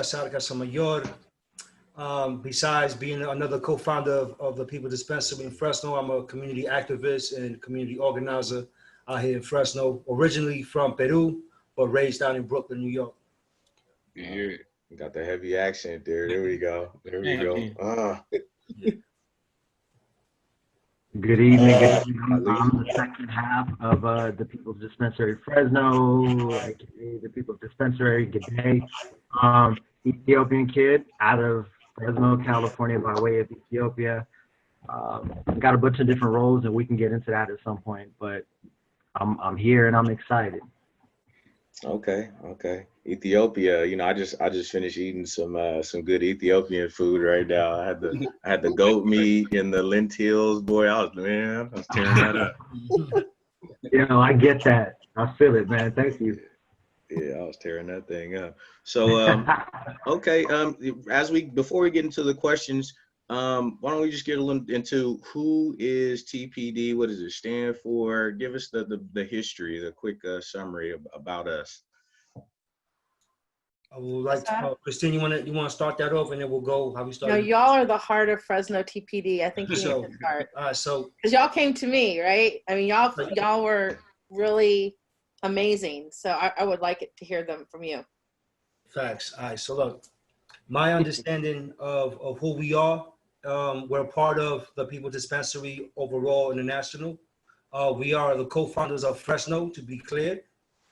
Cesar Casamayor. Besides being another co-founder of the People's Dispensary in Fresno, I'm a community activist and community organizer out here in Fresno, originally from Peru, but raised down in Brooklyn, New York. Yeah, got the heavy accent there. There we go. There we go. Good evening. Good evening. I'm the second half of the People's Dispensary Fresno, aka the People's Dispensary. Good day. Ethiopian kid out of Fresno, California, by way of Ethiopia. Got a bunch of different roles, and we can get into that at some point. But I'm here and I'm excited. Okay. Ethiopia, I just finished eating some good Ethiopian food right now. I had the goat meat and the lentils. Boy, I was tearing that up. I get that. I feel it, man. Thank you. Yeah, I was tearing that thing up. So, okay. Before we get into the questions, why don't we just get a little into who is TPD? What does it stand for? Give us the history, the quick summary about us. I would like to, Christine, you want to start that off, and then we'll go how we started. No, y'all are the heart of Fresno TPD. I think you need to start. Because y'all came to me, right? I mean, y'all were really amazing. So I would like to hear them from you. Facts. All right. So look, my understanding of who we are, we're part of the People's Dispensary overall international. We are the co-founders of Fresno, to be clear.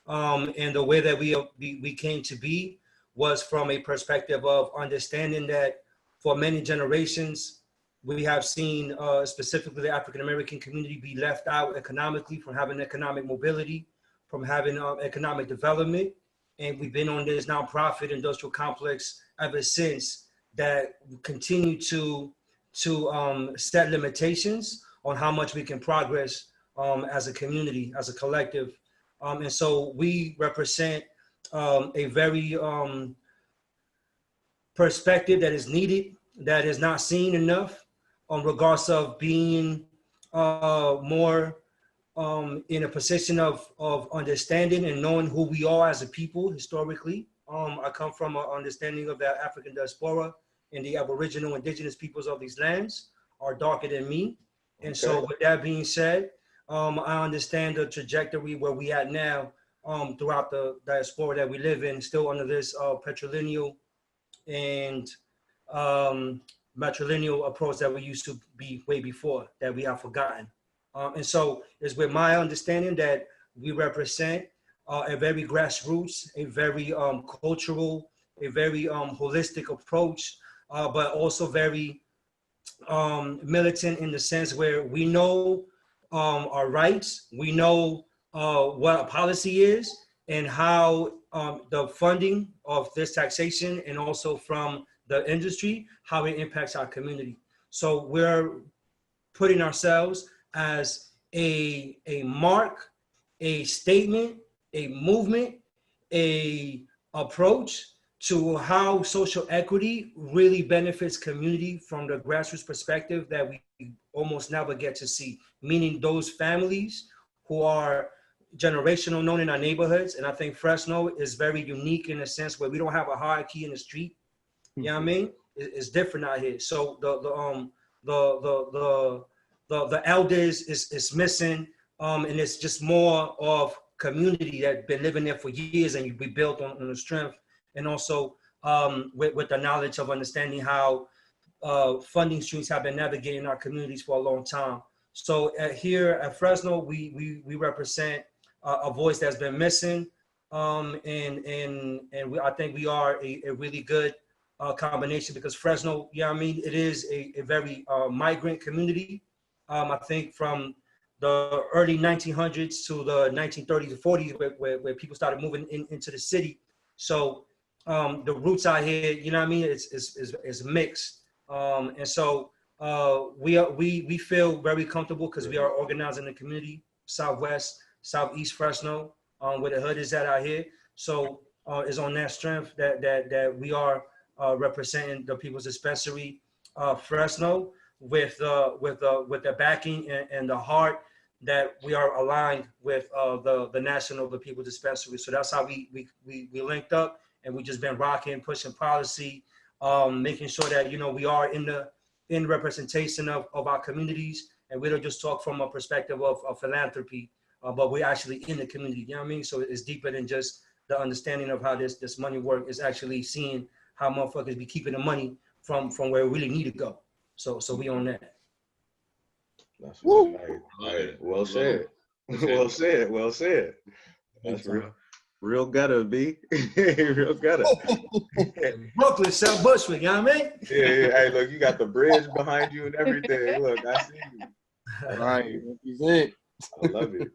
And the way that we came to be was from a perspective of understanding that for many generations, we have seen specifically the African-American community be left out economically from having economic mobility, from having economic development. And we've been on this nonprofit industrial complex ever since that continue to set limitations on how much we can progress as a community, as a collective. And so we represent a very perspective that is needed, that is not seen enough on regards of being more in a position of understanding and knowing who we are as a people historically. I come from an understanding of that African diaspora and the Aboriginal indigenous peoples of these lands are darker than me. And so with that being said, I understand the trajectory where we at now throughout the diaspora that we live in, still under this patrilineal and matrilineal approach that we used to be way before, that we have forgotten. And so it's with my understanding that we represent a very grassroots, a very cultural, a very holistic approach, but also very militant in the sense where we know our rights, we know what a policy is and how the funding of this taxation and also from the industry, how it impacts our community. So we're putting ourselves as a mark, a statement, a movement, a approach to how social equity really benefits community from the grassroots perspective that we almost never get to see, meaning those families who are generational known in our neighborhoods. And I think Fresno is very unique in a sense where we don't have a hierarchy in the street. You know what I mean? It's different out here. So the elders is missing, and it's just more of community that been living there for years and we built on the strength, and also with the knowledge of understanding how funding streams have been navigating our communities for a long time. So here at Fresno, we represent a voice that's been missing, and I think we are a really good combination because Fresno, you know what I mean, it is a very migrant community. I think from the early 1900s to the 1930s and 40s where people started moving into the city. So the roots out here, you know what I mean, is mixed. And so we feel very comfortable because we are organizing the community, Southwest, Southeast Fresno, where the hood is at out here. So it's on that strength that we are representing the People's Dispensary Fresno with the backing and the heart that we are aligned with the national, the People's Dispensary. So that's how we linked up, and we just been rocking, pushing policy, making sure that, you know, we are in representation of our communities, and we don't just talk from a perspective of philanthropy, but we're actually in the community. You know what I mean? So it's deeper than just the understanding of how this money work. Is actually seeing how motherfuckers be keeping the money from where we really need to go. So we on that. That's right. Well said. Well said. Well said. That's real gutter, B. Real gutter. Brooklyn, South Bushwick, you know what I mean? Yeah. Hey, look, you got the bridge behind you and everything. Look, I see you. Right. I love it.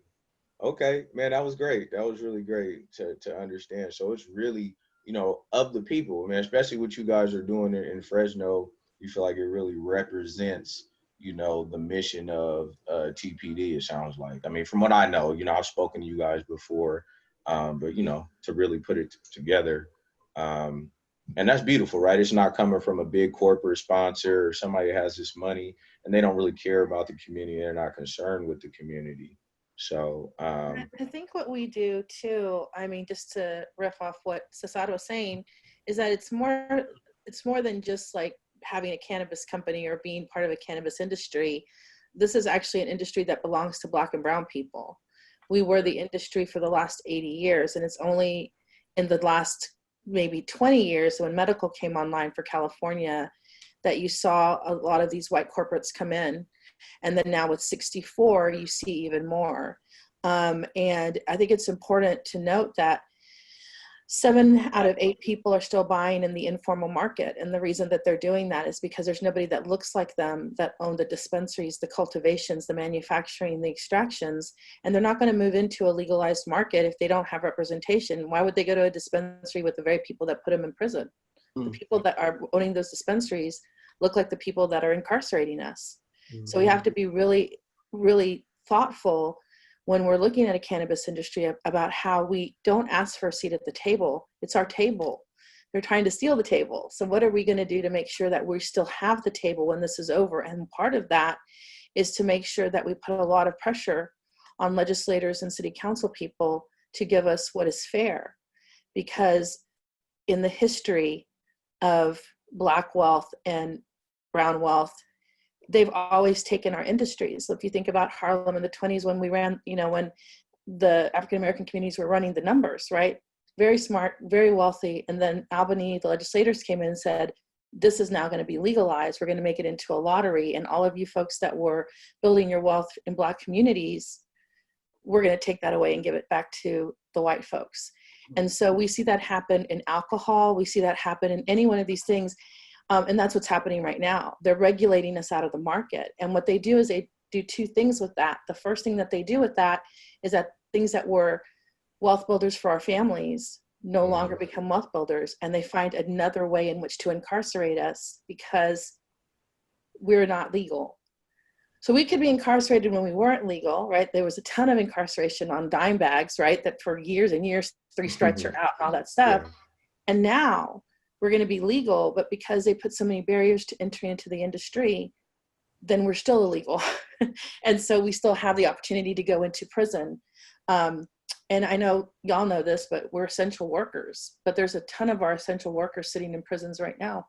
Okay, man, that was great. That was really great to understand. So it's really, you know, of the people, man, especially what you guys are doing in Fresno, you feel like it really represents, you know, the mission of TPD, it sounds like. I mean, from what I know, you know, I've spoken to you guys before, but, you know, to really put it together. And that's beautiful, right? It's not coming from a big corporate sponsor or somebody that has this money and they don't really care about the community. They're not concerned with the community. So I think what we do too, I mean, just to riff off what Sasad was saying, is that it's more than just like having a cannabis company or being part of a cannabis industry. This is actually an industry that belongs to Black and brown people. We were the industry for the last 80 years, and it's only in the last maybe 20 years when medical came online for California that you saw a lot of these white corporates come in. And then now with 64, you see even more. And I think it's important to note that 7 out of 8 people are still buying in the informal market. And the reason that they're doing that is because there's nobody that looks like them that own the dispensaries, the cultivations, the manufacturing, the extractions. And they're not going to move into a legalized market if they don't have representation. Why would they go to a dispensary with the very people that put them in prison? The people that are owning those dispensaries look like the people that are incarcerating us. So we have to be really, really thoughtful when we're looking at a cannabis industry about how we don't ask for a seat at the table. It's our table. They're trying to steal the table. So what are we going to do to make sure that we still have the table when this is over? And part of that is to make sure that we put a lot of pressure on legislators and city council people to give us what is fair. Because in the history of Black wealth and brown wealth, they've always taken our industries. So if you think about Harlem in the 20s when we ran, you know, when the African-American communities were running the numbers, right? Very smart, very wealthy. And then Albany, the legislators came in and said, this is now going to be legalized. We're going to make it into a lottery. And all of you folks that were building your wealth in Black communities, we're going to take that away and give it back to the white folks. And so we see that happen in alcohol. We see that happen in any one of these things. And that's what's happening right now. They're regulating us out of the market. And what they do is they do 2 things with that. The first thing that they do with that is that things that were wealth builders for our families no longer become wealth builders. And they find another way in which to incarcerate us because we're not legal. So we could be incarcerated when we weren't legal, right? There was a ton of incarceration on dime bags, right? That for years and years, 3 strikes are out and all that stuff. Yeah. And now we're going to be legal, but because they put so many barriers to entry into the industry, then we're still illegal. And so we still have the opportunity to go into prison. And I know y'all know this, but we're essential workers, but there's a ton of our essential workers sitting in prisons right now.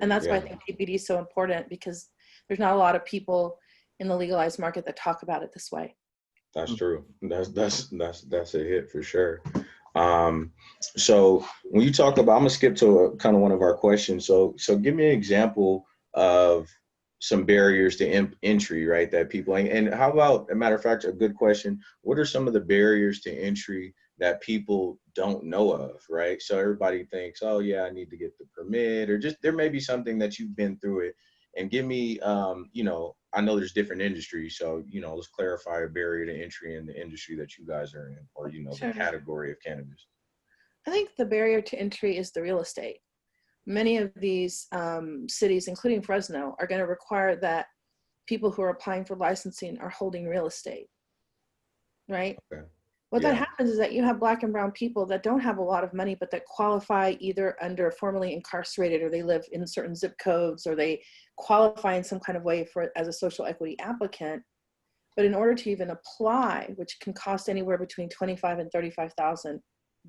And that's why I think TPD is so important, because there's not a lot of people in the legalized market that talk about it this way. That's true. That's a hit for sure. So when you talk about, I'm gonna skip to kind of one of our questions. So give me an example of some barriers to entry, right? That people, and how about, a matter of fact, a good question, what are some of the barriers to entry that people don't know of, right? So everybody thinks, oh yeah, I need to get the permit, or just, there may be something that you've been through it. And give me, you know, I know there's different industries, so, you know, let's clarify a barrier to entry in the industry that you guys are in, or, you know, the category of cannabis. I think the barrier to entry is the real estate. Many of these cities, including Fresno, are going to require that people who are applying for licensing are holding real estate, right? Okay. What that happens is that you have Black and brown people that don't have a lot of money, but that qualify either under formerly incarcerated, or they live in certain zip codes, or they qualify in some kind of way for as a social equity applicant. But in order to even apply, which can cost anywhere between $25,000 and $35,000,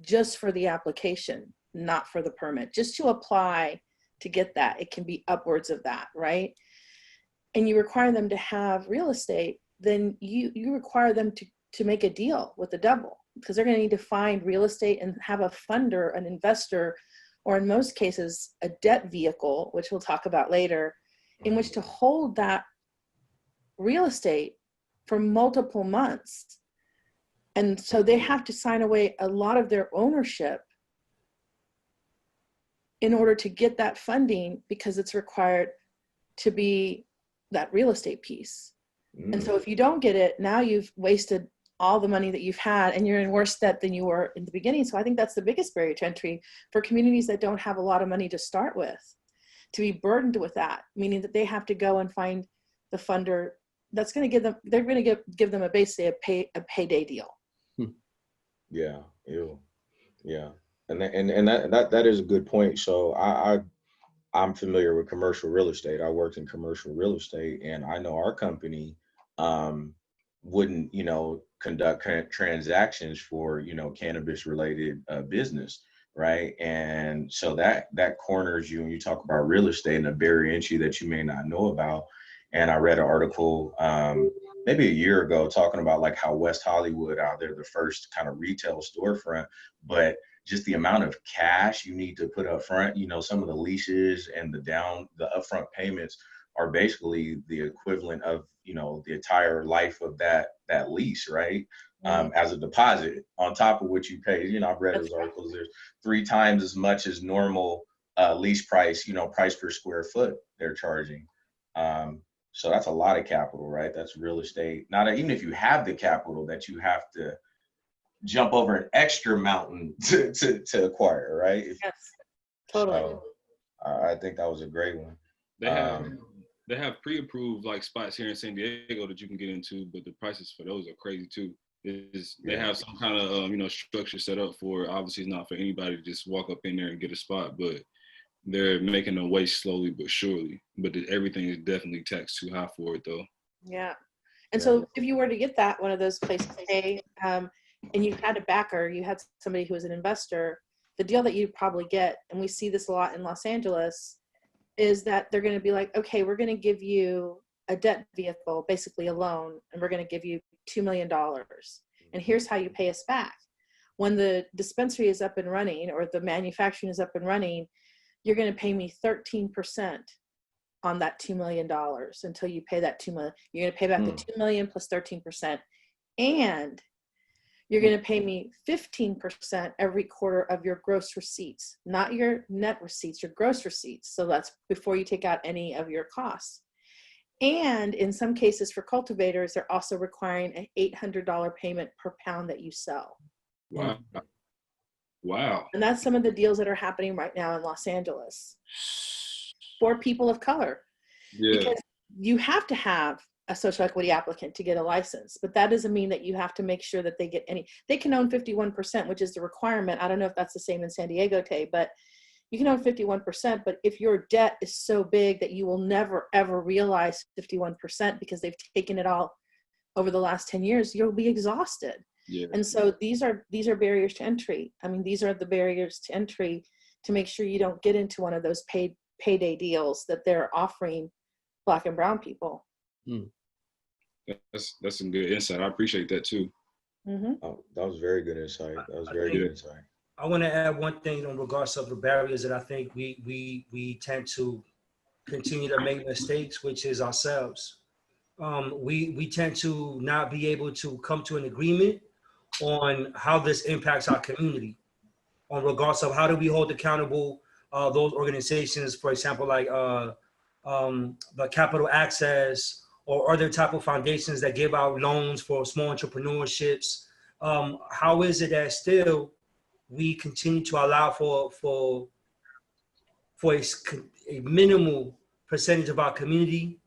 just for the application, not for the permit, just to apply to get that. It can be upwards of that, right? And you require them to have real estate, then you require them to make a deal with the devil, because they're going to need to find real estate and have a funder, an investor, or in most cases, a debt vehicle, which we'll talk about later, in which to hold that real estate for multiple months. And so they have to sign away a lot of their ownership in order to get that funding, because it's required to be that real estate piece. And so if you don't get it, now you've wasted all the money that you've had and you're in worse debt than you were in the beginning. So I think that's the biggest barrier to entry for communities that don't have a lot of money to start with, to be burdened with that, meaning that they have to go and find the funder that's going to give them, they're going to give them basically a payday deal. Yeah. Ew. Yeah. And that is a good point. So I'm familiar with commercial real estate. I worked in commercial real estate, and I know our company wouldn't, conduct transactions for, cannabis related business, right? And so that corners you when you talk about real estate and a barrier entry that you may not know about. And I read an article maybe a year ago talking about like how West Hollywood out there, the first kind of retail storefront, but just the amount of cash you need to put up front, some of the leases and the upfront payments are basically the equivalent of, the entire life of that lease, right? As a deposit on top of what you pay. I've read those articles. There's 3 times as much as normal lease price, price per square foot they're charging. So that's a lot of capital, right? That's real estate. Even if you have the capital, that you have to jump over an extra mountain to acquire, right? Yes, totally. So, I think that was a great one. They have pre-approved like spots here in San Diego that you can get into, but the prices for those are crazy too. They have some kind of structure set up for it. Obviously, it's not for anybody to just walk up in there and get a spot, but they're making them wait slowly but surely. But everything is definitely taxed too high for it though. Yeah. And so if you were to get one of those places, and you had a backer, you had somebody who was an investor, the deal that you'd probably get, and we see this a lot in Los Angeles, is that they're going to be like, okay, we're going to give you a debt vehicle, basically a loan, and we're going to give you $2 million. And here's how you pay us back. When the dispensary is up and running, or the manufacturing is up and running, you're going to pay me 13% on that $2 million until you pay that $2 million. You're going to pay back the $2 million plus 13%. And you're going to pay me 15% every quarter of your gross receipts, not your net receipts, your gross receipts. So that's before you take out any of your costs. And in some cases for cultivators, they're also requiring an $800 payment per pound that you sell. Wow. Wow. And that's some of the deals that are happening right now in Los Angeles for people of color. Yeah. Because you have to have a social equity applicant to get a license, but that doesn't mean that you have to make sure that they can own 51%, which is the requirement. I don't know if that's the same in San Diego, Tay, but you can own 51%, but if your debt is so big that you will never, ever realize 51% because they've taken it all over the last 10 years, you'll be exhausted. Yeah. And so these are barriers to entry. I mean, these are the barriers to entry to make sure you don't get into one of those payday deals that they're offering Black and brown people. That's some good insight. I appreciate that too. Mm-hmm. Oh, that was very good insight. Good insight. I want to add one thing in regards of the barriers that I think we tend to continue to make mistakes, which is ourselves. We tend to not be able to come to an agreement on how this impacts our community, on regards of how do we hold accountable those organizations, for example, like the Capital Access or other type of foundations that give out loans for small entrepreneurships. How is it that still we continue to allow for a minimal percentage of our community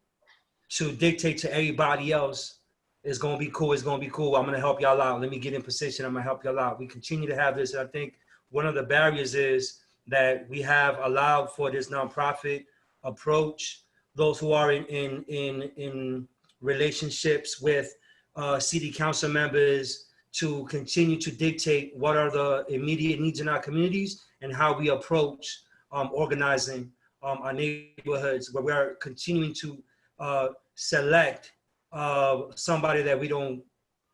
to dictate to everybody else, it's going to be cool, it's going to be cool, I'm going to help y'all out, let me get in position, I'm going to help y'all out. We continue to have this, and I think one of the barriers is that we have allowed for this nonprofit approach, those who are in relationships with city council members to continue to dictate what are the immediate needs in our communities and how we approach organizing our neighborhoods, where we are continuing to select somebody that we don't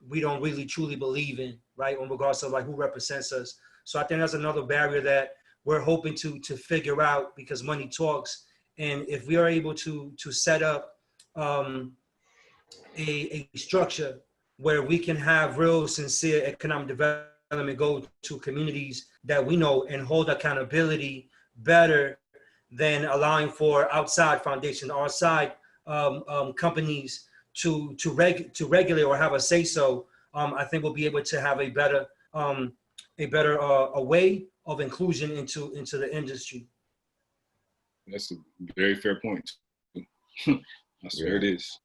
really truly believe in, right? In regards to like who represents us. So I think that's another barrier that we're hoping to figure out, because money talks. And if we are able to set up a structure where we can have real sincere economic development go to communities that we know and hold accountability better than allowing for outside foundations, outside companies to regulate or have a say so, I think we'll be able to have a better a way of inclusion into the industry. That's a very fair point. I swear it is.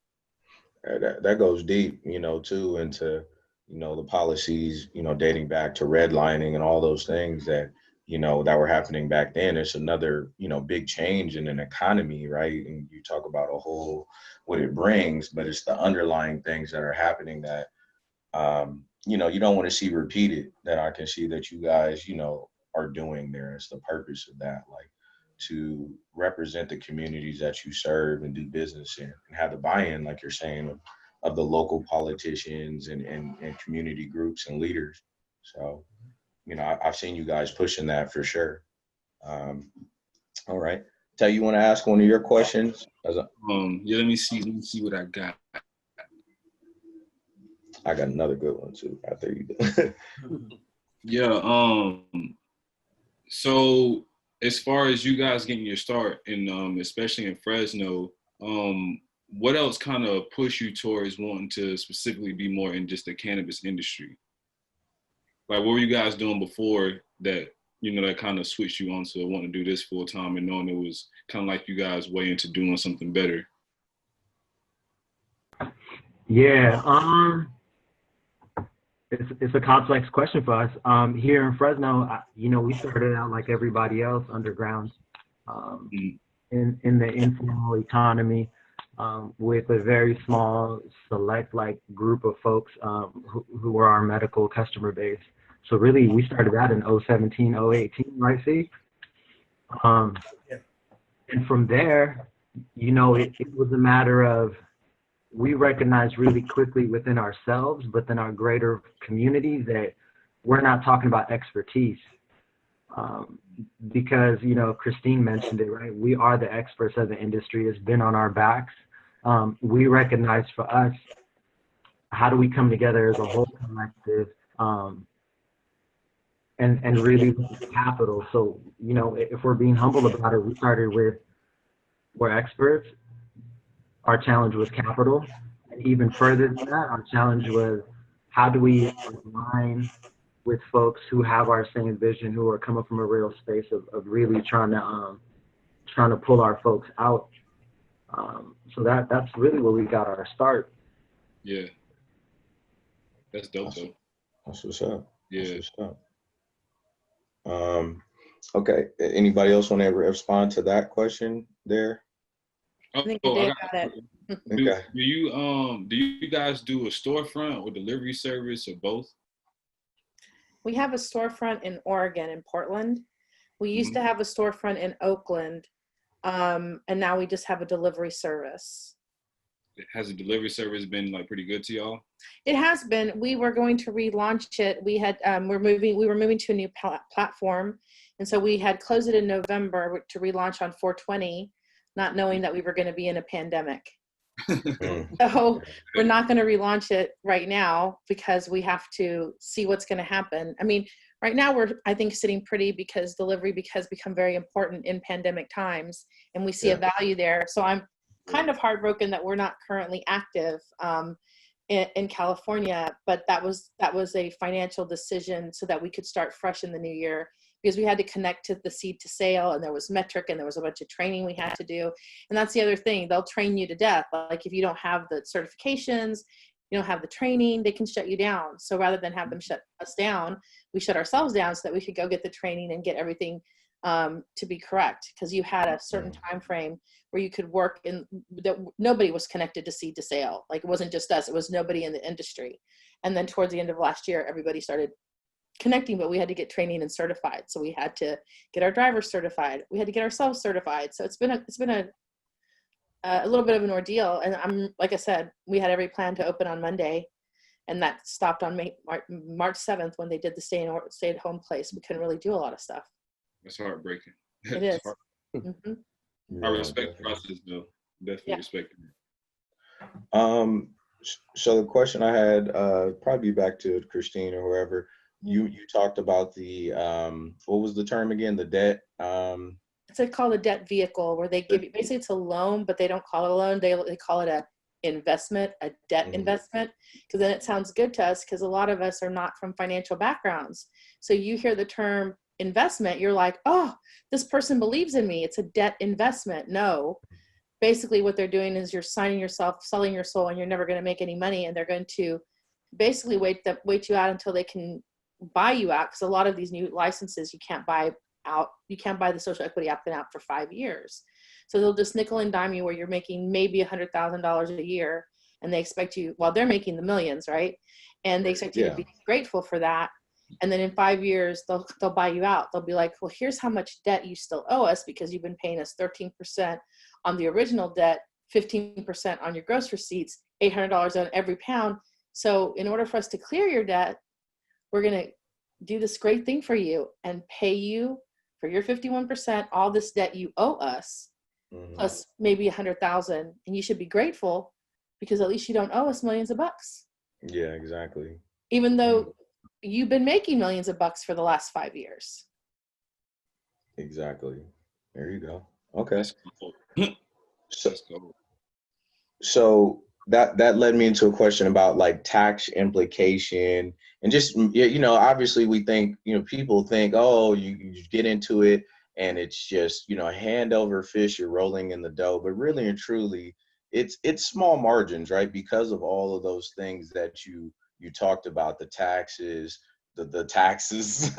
That goes deep, too, into, the policies, dating back to redlining and all those things that, that were happening back then. It's another, big change in an economy, right? And you talk about what it brings, but it's the underlying things that are happening that, you don't want to see repeated, that I can see that you guys, are doing there. It's the purpose of that, like, to represent the communities that you serve and do business in, and have the buy-in, like you're saying, of the local politicians and community groups and leaders. So, I've seen you guys pushing that for sure. All right. Tell you want to ask one of your questions? Yeah, let me see what I got. I got another good one too after you do. Yeah, so as far as you guys getting your start in especially in Fresno, what else kind of pushed you towards wanting to specifically be more in just the cannabis industry? Like, what were you guys doing before that, that kind of switched you on to wanting to do this full time and knowing it was kind of like you guys way into doing something better? Yeah, it's a complex question for us. Here in Fresno, we started out like everybody else, underground, in the informal economy, with a very small, select group of folks who were our medical customer base. So really, we started that in 2017, 2018, right, see? And from there, it was a matter of, we recognized really quickly within ourselves, but then our greater community, that we're not talking about expertise. Because, Christine mentioned it, right? We are the experts of the industry. It's been on our backs. We recognize for us, how do we come together as a whole collective, and really with capital. So, if we're being humble about it, we started with, we're experts. Our challenge was capital. And even further than that, our challenge was, how do we align with folks who have our same vision, who are coming from a real space of really trying to pull our folks out. So that's really where we got our start. Yeah. That's dope though. That's what's up. Yeah. That's what's up. Okay. Anybody else want to respond to that question there? I think Dave got it. Okay. Do you guys do a storefront or delivery service or both? We have a storefront in Oregon, in Portland. We used to have a storefront in Oakland, and now we just have a delivery service. Has the delivery service been pretty good to y'all? It has been. We were going to relaunch it. We had we were moving to a new platform, and so we had closed it in November to relaunch on 4/20, not knowing that we were going to be in a pandemic. So we're not going to relaunch it right now because we have to see what's going to happen. I mean, right now we're, I think, sitting pretty because delivery has become very important in pandemic times, and we see a value there. So I'm kind of heartbroken that we're not currently active in California, but that was a financial decision so that we could start fresh in the new year, because we had to connect to the seed to sale, and there was metric, and there was a bunch of training we had to do. And that's the other thing, they'll train you to death. Like, if you don't have the certifications, you don't have the training, they can shut you down. So rather than have them shut us down, we shut ourselves down so that we could go get the training and get everything to be correct, because you had a certain time frame where you could work in that. Nobody was connected to seed to sale. Like, it wasn't just us, it was nobody in the industry. And then towards the end of last year, everybody started connecting, but we had to get training and certified. So we had to get our drivers certified. We had to get ourselves certified. So it's been a little bit of an ordeal. And like I said, we had every plan to open on Monday, and that stopped on March 7th when they did the stay at home place. We couldn't really do a lot of stuff. That's heartbreaking. It is. Mm-hmm. I respect the process though. Definitely respect it. So the question I had, probably back to Christine or whoever, you talked about the, what was the term again? The debt. It's called a debt vehicle, where they give you, basically it's a loan, but they don't call it a loan. They call it a investment, a debt investment, because then it sounds good to us, because a lot of us are not from financial backgrounds. So you hear the term investment, you're like, oh, this person believes in me. It's a debt investment. No. Basically what they're doing is you're signing yourself, selling your soul, and you're never going to make any money, and they're going to basically wait you out until they can buy you out, because a lot of these new licenses you can't buy out. You can't buy the social equity applicant out for 5 years. So they'll just nickel and dime you where you're making maybe $100,000 a year, and they expect you, well, they're making the millions, right? And they expect you to be grateful for that. And then in 5 years, they'll buy you out. They'll be like, well, here's how much debt you still owe us, because you've been paying us 13% on the original debt, 15% on your gross receipts, $800 on every pound. So in order for us to clear your debt, we're going to do this great thing for you and pay you for your 51%, all this debt you owe us, plus maybe 100,000. And you should be grateful, because at least you don't owe us millions of bucks. Yeah, exactly. Even though you've been making millions of bucks for the last 5 years. Exactly. There you go. Okay. So, so that led me into a question about like tax implication, and just, you know, obviously we think, you know, people think, oh, you get into it and it's just, you know, hand over fist, you're rolling in the dough, but really and truly it's small margins, right? Because of all of those things that you talked about, the taxes, the taxes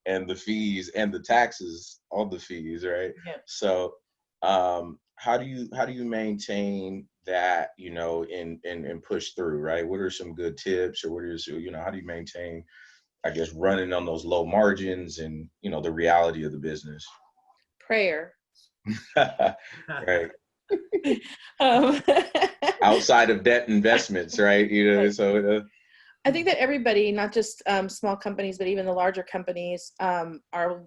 and the fees and the taxes on the fees, right? Yeah. So how do you maintain that, you know, and push through, right? What are some good tips, or what is, you know, how do you maintain, I guess, running on those low margins and, you know, the reality of the business? Prayer. Right. um, Outside of debt investments, right? You know, so I think that everybody, not just small companies, but even the larger companies are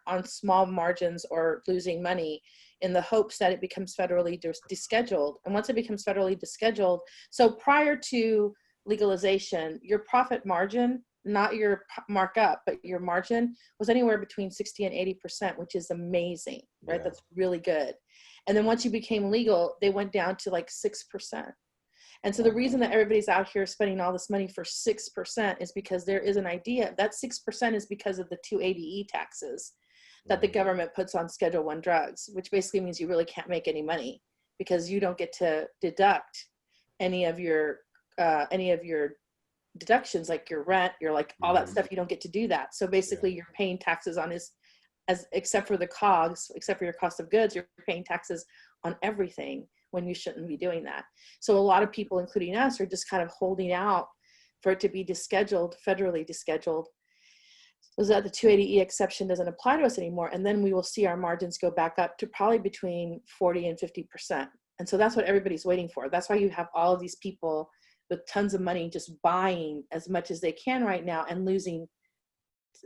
on small margins or losing money, in the hopes that it becomes federally descheduled. And once it becomes federally descheduled, so prior to legalization, your profit margin, not your markup, but your margin was anywhere between 60 and 80%, which is amazing, right? Yeah. That's really good. And then once you became legal, they went down to like 6%. And so the reason that everybody's out here spending all this money for 6% is because there is an idea that 6% is because of the 280E taxes that the government puts on Schedule I drugs, which basically means you really can't make any money, because you don't get to deduct any of your deductions, like your rent, your like all that stuff. You don't get to do that. So basically you're paying taxes on as except for the COGS, except for your cost of goods, you're paying taxes on everything, when you shouldn't be doing that. So a lot of people, including us, are just kind of holding out for it to be descheduled, federally descheduled, so that the 280E exception doesn't apply to us anymore. And then we will see our margins go back up to probably between 40 and 50%. And so that's what everybody's waiting for. That's why you have all of these people with tons of money just buying as much as they can right now and losing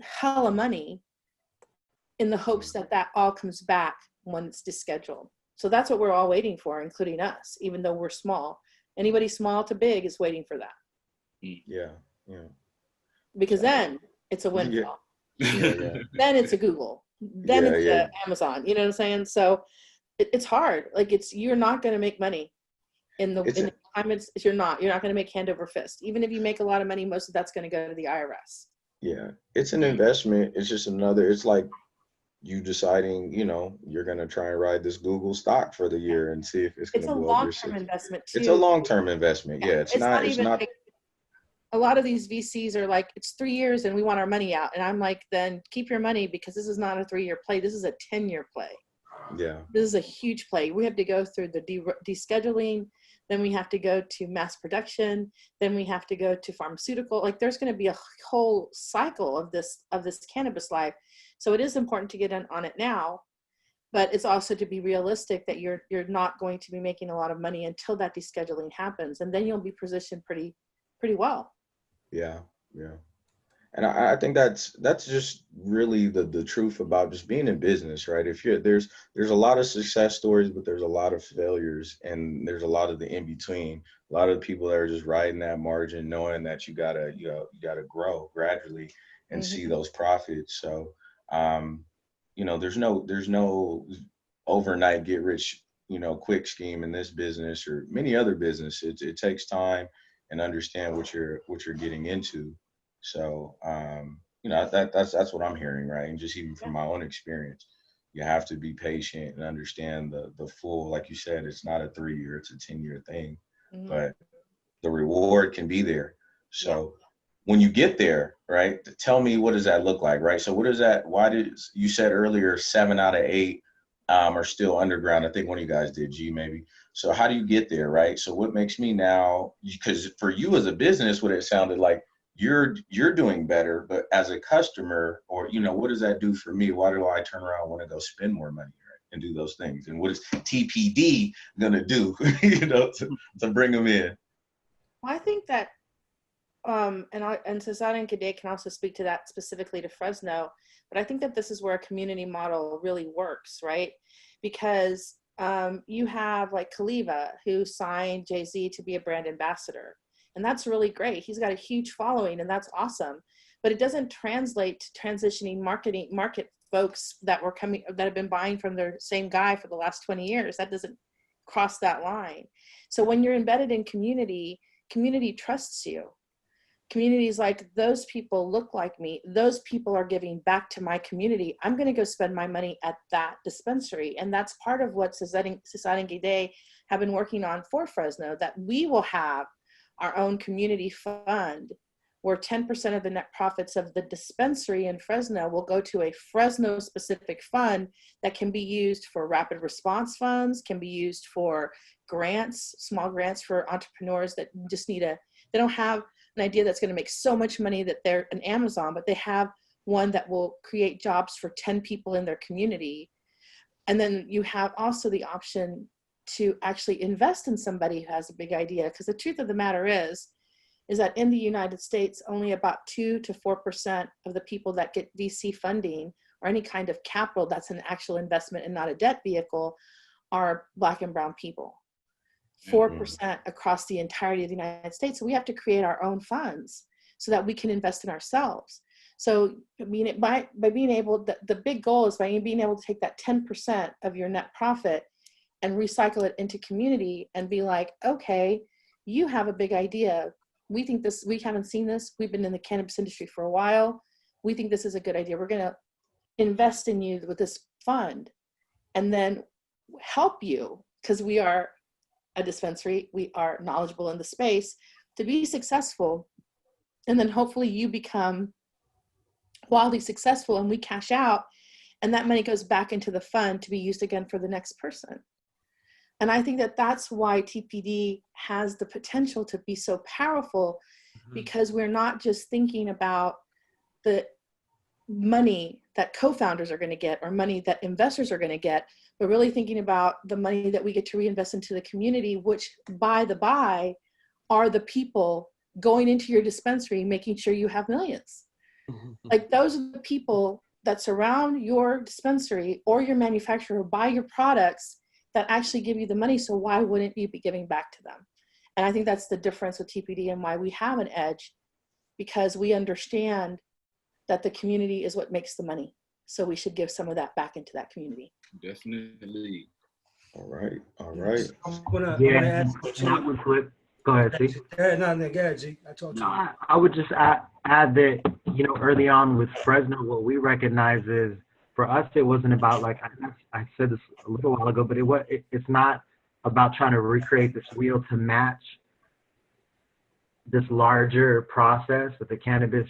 hella money, in the hopes that that all comes back when it's descheduled. So that's what we're all waiting for, including us, even though we're small. Anybody small to big is waiting for that. Yeah. Because then it's a windfall. Yeah. Then it's a Google. Then it's a Amazon. You know what I'm saying? So it's hard. Like you're not going to make money in the time you're not going to make hand over fist. Even if you make a lot of money, most of that's going to go to the IRS. Yeah. It's an investment. It's just it's like you deciding, you know, you're going to try and ride this Google stock for the year and see if it's going to go over. It's a long-term investment too. It's a long-term investment. Yeah. It's not like, a lot of these VCs are like, it's 3 years and we want our money out. And I'm like, then keep your money, because this is not a 3-year play. This is a 10-year play. Yeah. This is a huge play. We have to go through the descheduling, then we have to go to mass production, then we have to go to pharmaceutical. Like there's going to be a whole cycle of this cannabis life. So it is important to get in on it now, but it's also to be realistic that you're not going to be making a lot of money until that descheduling happens, and then you'll be positioned pretty well. Yeah, yeah. And I think that's just really the truth about just being in business, right? If there's a lot of success stories, but there's a lot of failures, and there's a lot of the in between. A lot of people that are just riding that margin, knowing that you gotta grow gradually and see those profits. So, there's no overnight get rich, quick scheme in this business or many other businesses. It takes time and understand what you're getting into. So, that's what I'm hearing, right? And just even from my own experience, you have to be patient and understand the full, like you said, it's not a 3-year, it's a 10-year thing, but the reward can be there. So when you get there, right, tell me, what does that look like, right? So what is that? Why did you said earlier 7 out of 8 are still underground? I think one of you guys did, G maybe. So how do you get there, right? So what makes me now, because for you as a business, what it sounded like, you're doing better, but as a customer, or what does that do for me? Why do I turn around and want to go spend more money, right, and do those things? And what is TPD gonna do, to bring them in? Well, I think that, and Cesar and Gade can also speak to that specifically to Fresno, but I think that this is where a community model really works, right? Because you have like Kaliva, who signed Jay-Z to be a brand ambassador. And that's really great. He's got a huge following, and that's awesome. But it doesn't translate to transitioning market folks that have been buying from their same guy for the last 20 years. That doesn't cross that line. So when you're embedded in community trusts you. Community is like, those people look like me. Those people are giving back to my community. I'm going to go spend my money at that dispensary. And that's part of what Society and Gide have been working on for Fresno, that we will have our own community fund where 10% of the net profits of the dispensary in Fresno will go to a Fresno specific fund that can be used for rapid response funds, can be used for grants, small grants for entrepreneurs that just they don't have an idea that's going to make so much money that they're an Amazon, but they have one that will create jobs for 10 people in their community. And then you have also the option to actually invest in somebody who has a big idea. Because the truth of the matter is that in the United States, only about 2 to 4% of the people that get VC funding or any kind of capital that's an actual investment and not a debt vehicle are Black and brown people. 4% across the entirety of the United States. So we have to create our own funds so that we can invest in ourselves. So by being able, the big goal is by being able to take that 10% of your net profit and recycle it into community and be like, okay, you have a big idea. We think this, we haven't seen this. We've been in the cannabis industry for a while. We think this is a good idea. We're going to invest in you with this fund and then help you, because we are a dispensary. We are knowledgeable in the space to be successful. And then hopefully you become wildly successful and we cash out, and that money goes back into the fund to be used again for the next person. And I think that that's why TPD has the potential to be so powerful, because we're not just thinking about the money that co-founders are going to get or money that investors are going to get, but really thinking about the money that we get to reinvest into the community, which by the by are the people going into your dispensary, making sure you have millions. Like those are the people that surround your dispensary or your manufacturer, buy your products, that actually give you the money. So why wouldn't you be giving back to them? And I think that's the difference with TPD and why we have an edge, because we understand that the community is what makes the money. So we should give some of that back into that community. Definitely. All right. All right. I'm gonna add something. Go ahead, see. Go ahead, G. I talked to you. I would just add that, early on with Fresno, what we recognize is, for us, it wasn't about, like I said this a little while ago, but it's not about trying to recreate this wheel to match this larger process that the cannabis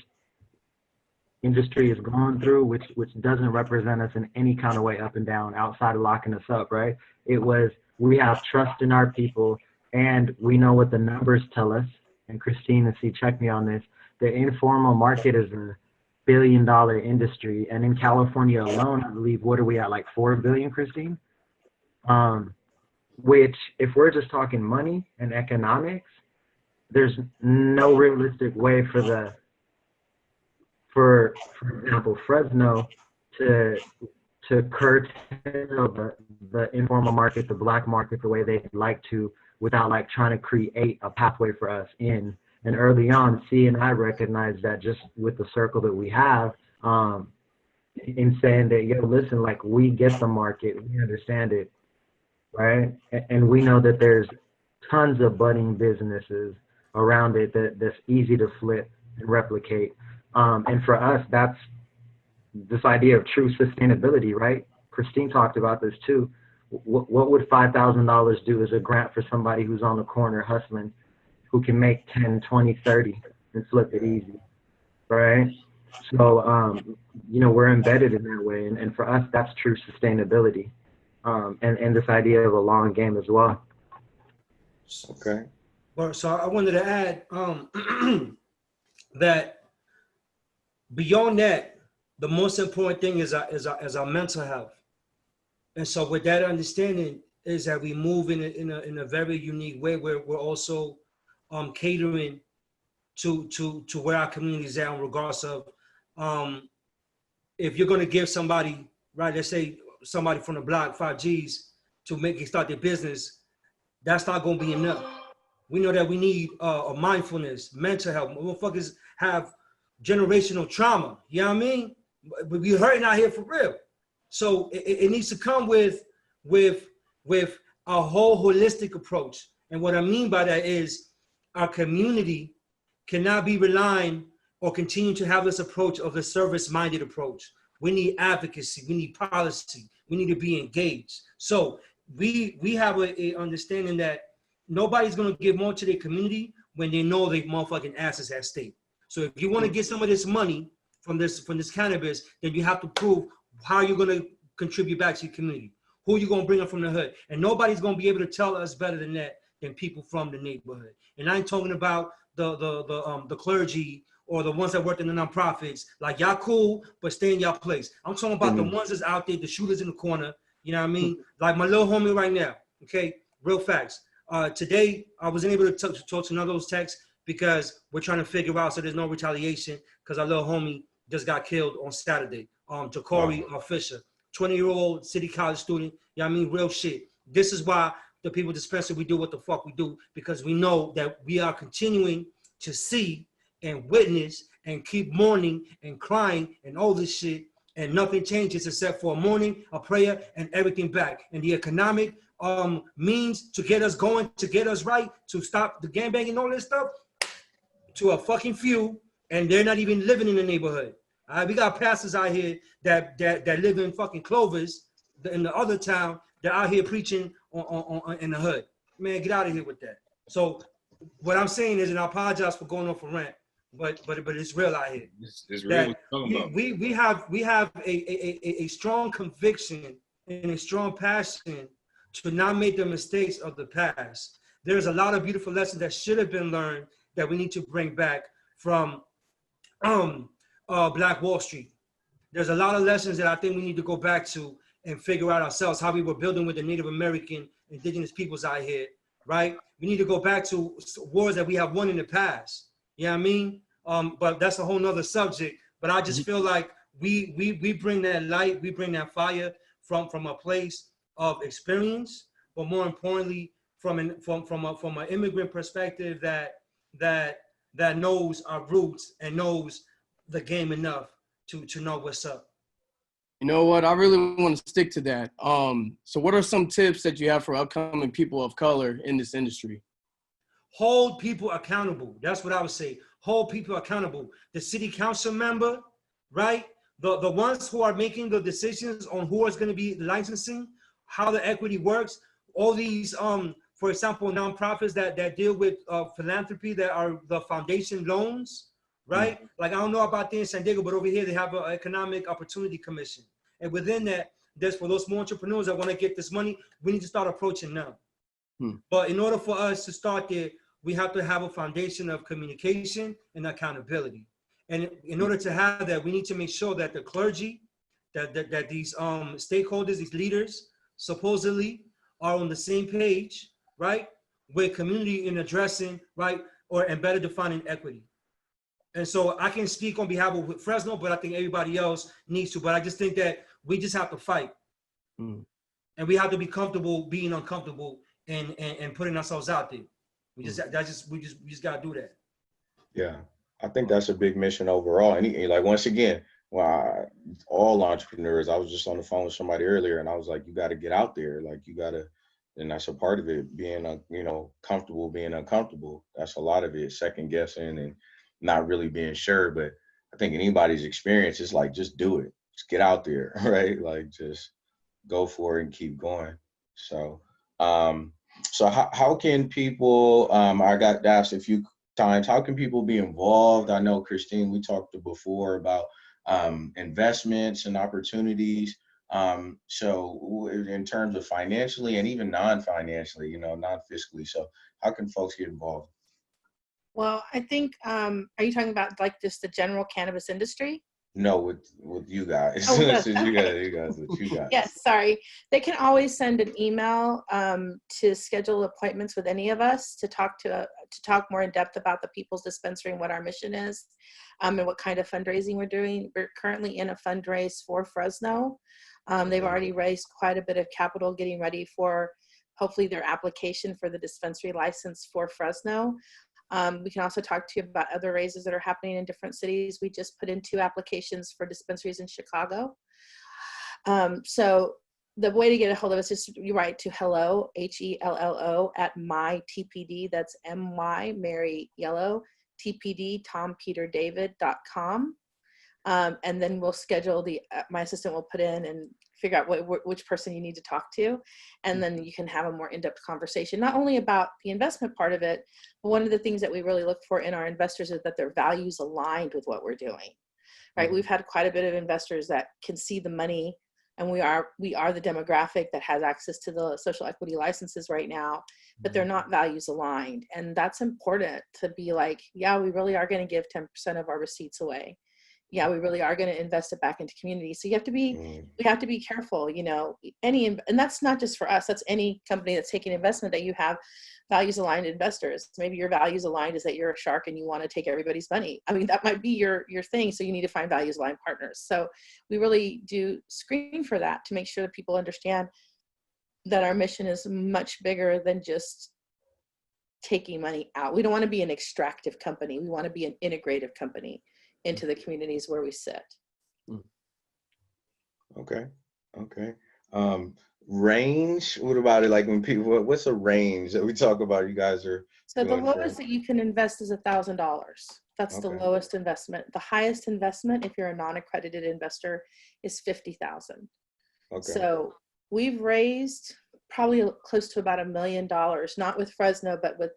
industry is going through, which doesn't represent us in any kind of way up and down outside of locking us up, right? It was, we have trust in our people, And we know what the numbers tell us, and Christine and C, check me on this. The informal market is a billion-dollar industry, and in California alone, I believe, what are we at, like 4 billion, Christine? Which, if we're just talking money and economics, there's no realistic way for example, Fresno to curtail the informal market, the black market, the way they'd like to, without like trying to create a pathway for us in. And early on, C and I recognized that just with the circle that we have, in saying that, yo, listen, like, we get the market, we understand it, right? And we know that there's tons of budding businesses around it that's easy to flip and replicate. And for us, that's this idea of true sustainability, right? Christine talked about this too. What would $5,000 do as a grant for somebody who's on the corner hustling, who can make 10, 20, 30 and flip it easy, right? So, you know, we're embedded in that way. And for us, that's true sustainability. And this idea of a long game as well. Okay. So I wanted to add that beyond that, the most important thing is our mental health. And so with that understanding is that we move in a very unique way where we're also catering to where our community is at in regards of if you're going to give somebody, right, let's say somebody from the block 5 G's to make it start their business, that's not going to be enough. We know that we need a mindfulness, mental health. Motherfuckers have generational trauma. You know what I mean? But we're hurting out here for real. So it needs to come with a whole holistic approach. And what I mean by that is our community cannot be relying or continue to have this approach of a service-minded approach. We need advocacy. We need policy. We need to be engaged. So we have a understanding that nobody's going to give more to their community when they know their motherfucking asses at stake. So if you want to get some of this money from this cannabis, then you have to prove how you're going to contribute back to your community, who you're going to bring up from the hood. And nobody's going to be able to tell us better than that than people from the neighborhood. And I ain't talking about the clergy or the ones that work in the nonprofits. Like, y'all cool, but stay in y'all place. I'm talking about the ones that's out there, the shooters in the corner. You know what I mean? Like my little homie right now. Okay, real facts. Today, I wasn't able to talk to none of those texts because we're trying to figure out so there's no retaliation because our little homie just got killed on Saturday. Ja'Cory Fisher, 20-year-old city college student. You know what I mean? Real shit. This is why the People's Dispensary, we do what the fuck we do, because we know that we are continuing to see and witness and keep mourning and crying and all this shit, and nothing changes except for a mourning, a prayer, and everything back. And the economic means to get us going, to get us right, to stop the gangbanging and all this stuff, to a fucking few, and they're not even living in the neighborhood. All right, we got pastors out here that live in fucking Clovers, in the other town, they're out here preaching on in the hood. Man, get out of here with that. So what I'm saying is, and I apologize for going off a rant, but it's real out here. It's real. What you're talking about. We have a strong conviction and a strong passion to not make the mistakes of the past. There's a lot of beautiful lessons that should have been learned that we need to bring back from Black Wall Street. There's a lot of lessons that I think we need to go back to and figure out ourselves how we were building with the Native American indigenous peoples out here, right? We need to go back to wars that we have won in the past. You know what I mean? But that's a whole nother subject. But I just feel like we bring that light, we bring that fire from a place of experience, but more importantly, from an immigrant perspective that knows our roots and knows the game enough to know what's up. You know what? I really want to stick to that. So what are some tips that you have for upcoming people of color in this industry? Hold people accountable. That's what I would say. Hold people accountable. The city council member, right? The ones who are making the decisions on who is going to be licensing, how the equity works, all these, for example, nonprofits that deal with philanthropy, that are the foundation loans, right? Like, I don't know about there in San Diego, but over here they have an Economic Opportunity Commission. And within that, there's for those small entrepreneurs that want to get this money, we need to start approaching them. But in order for us to start there, we have to have a foundation of communication and accountability. And in order to have that, we need to make sure that the clergy, that these stakeholders, these leaders, supposedly are on the same page, right, with community in addressing, right, and better defining equity. And so I can speak on behalf of Fresno, but I think everybody else needs to. But I just think that we just have to fight. And we have to be comfortable being uncomfortable and putting ourselves out there. We just gotta do that. Yeah, I think that's a big mission overall. And like, once again, well, all entrepreneurs, I was just on the phone with somebody earlier and I was like, you got to get out there. Like, you got to, and that's a part of it, being, comfortable, being uncomfortable. That's a lot of it, second guessing and not really being sure. But I think anybody's experience is like, just do it. Just get out there, right? Like, just go for it and keep going. So, so how can people, I got asked a few times, how can people be involved? I know, Christine, we talked before about investments and opportunities. So in terms of financially and even non-financially, non-fiscally. So how can folks get involved? Well, I think, are you talking about like just the general cannabis industry? No, with you guys. Oh, This is okay. you guys, with you guys. Yes, sorry. They can always send an email to schedule appointments with any of us to talk more in depth about the People's Dispensary and what our mission is, and what kind of fundraising we're doing. We're currently in a fundraise for Fresno. They've already raised quite a bit of capital, getting ready for hopefully their application for the dispensary license for Fresno. We can also talk to you about other raises that are happening in different cities. We just put in 2 applications for dispensaries in Chicago. So the way to get a hold of us is you write to hello, HELLO, at myTPD, that's MY, Mary Yellow, TPD, Tom Peter David.com. And then we'll schedule my assistant will put in and figure out which person you need to talk to. And then you can have a more in-depth conversation, not only about the investment part of it, but one of the things that we really look for in our investors is that their values aligned with what we're doing, right? We've had quite a bit of investors that can see the money, and we are the demographic that has access to the social equity licenses right now, but they're not values aligned. And that's important to be like, yeah, we really are going to give 10% of our receipts away. Yeah, we really are going to invest it back into community. So we have to be careful, and that's not just for us, that's any company that's taking investment, that you have values aligned investors. Maybe your values aligned is that you're a shark and you want to take everybody's money. I mean, that might be your thing. So you need to find values aligned partners. So we really do screen for that to make sure that people understand that our mission is much bigger than just taking money out. We don't want to be an extractive company. We want to be an integrative company into the communities where we sit. Okay. Range, what about it? Like, when people, what's a range that we talk about? You guys are So the lowest that you can invest is $1,000. That's the lowest investment. The highest investment, if you're a non-accredited investor, is $50,000. Okay. So we've raised probably close to about $1 million, not with Fresno, but with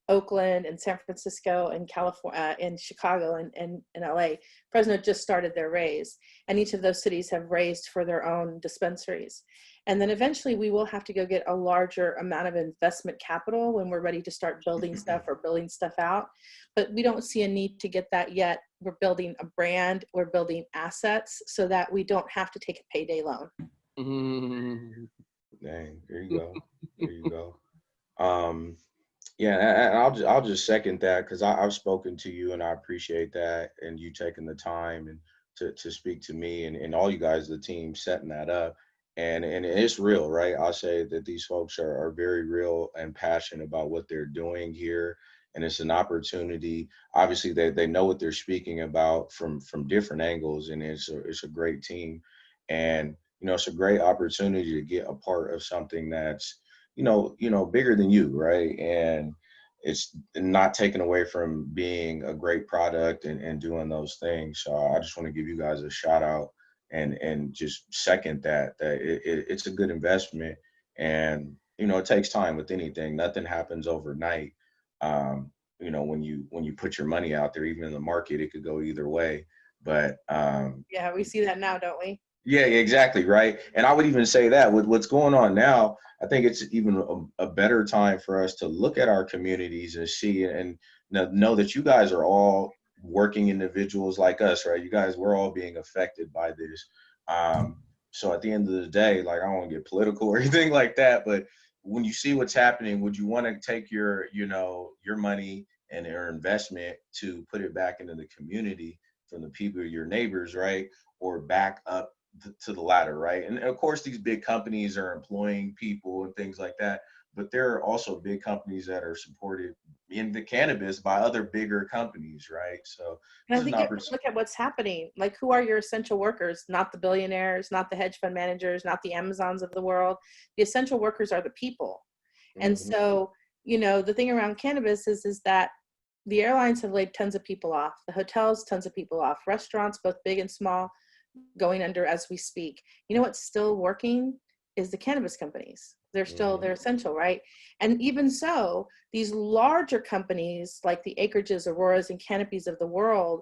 Oakland and San Francisco and California and Chicago and LA. Fresno just started their raise, and each of those cities have raised for their own dispensaries. And then eventually we will have to go get a larger amount of investment capital when we're ready to start building stuff or building stuff out. But we don't see a need to get that yet. We're building a brand, we're building assets so that we don't have to take a payday loan. Dang, there you go. Yeah, and I'll just second that, because I've spoken to you and I appreciate that, and you taking the time and to speak to me and all you guys, the team, setting that up. And it's real, right? I'll say that these folks are very real and passionate about what they're doing here. And it's an opportunity. Obviously, they know what they're speaking about from different angles, and it's a great team. And it's a great opportunity to get a part of something that's bigger than you, right? And it's not taken away from being a great product and doing those things. So I just want to give you guys a shout out and just second that it's a good investment. And it takes time with anything. Nothing happens overnight. When you put your money out there, even in the market, it could go either way. But yeah, we see that now, don't we? Yeah, exactly, right. And I would even say that with what's going on now, I think it's even a better time for us to look at our communities and see and know that you guys are all working individuals like us, right? You guys, we're all being affected by this. Um, so at the end of the day, like I don't want to get political or anything like that, but when you see what's happening, would you want to take your, your money and your investment to put it back into the community from the people, your neighbors, right? Or back up to the latter, right? And of course, these big companies are employing people and things like that, but there are also big companies that are supported in the cannabis by other bigger companies, right? So And this I is an think you have to opportunity. look at what's happening. Like, who are your essential workers? Not the billionaires, not the hedge fund managers, not the Amazons of the world. The essential workers are the people. And Mm-hmm. so, the thing around cannabis is that the airlines have laid tons of people off, the hotels, tons of people off, restaurants, both big and small, going under as we speak. You know what's still working is the cannabis companies. They're essential, right? And even so, these larger companies like the Acreages, Auroras, and Canopies of the world,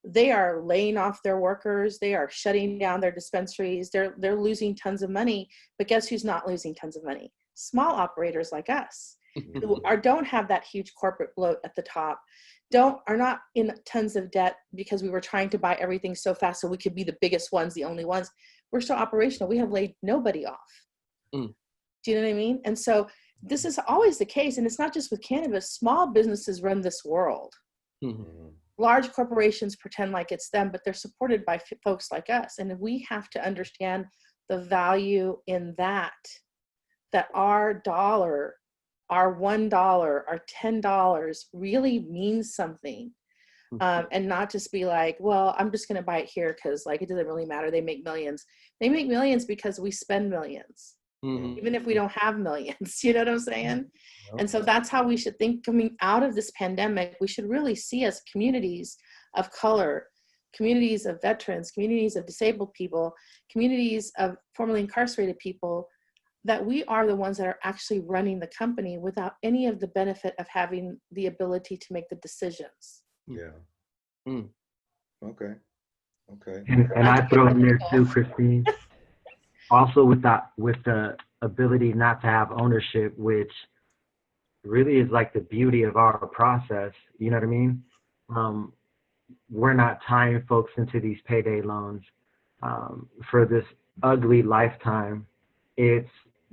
they are laying off their workers. They are shutting down their dispensaries. They're losing tons of money. But guess who's not losing tons of money? Small operators like us, who don't have that huge corporate bloat at the top, are not in tons of debt because we were trying to buy everything so fast so we could be the biggest ones, the only ones. We're still operational. We have laid nobody off. Do you know what I mean? And so this is always the case. And it's not just with cannabis. Small businesses run this world. Large corporations pretend like it's them, but they're supported by folks like us. And we have to understand the value in that our dollar, our $1, our $10 really means something. And not just be like, well, I'm just going to buy it here because like it doesn't really matter. They make millions. They make millions because we spend millions, even if we don't have millions. You know what I'm saying? And so that's how we should think coming out of this pandemic. We should really see as communities of color, communities of veterans, communities of disabled people, communities of formerly incarcerated people, that we are the ones that are actually running the company without any of the benefit of having the ability to make the decisions. Yeah. Okay. And I throw in there too, Christine. Also with the ability not to have ownership, which really is like the beauty of our process. You know what I mean? We're not tying folks into these payday loans for this ugly lifetime. It's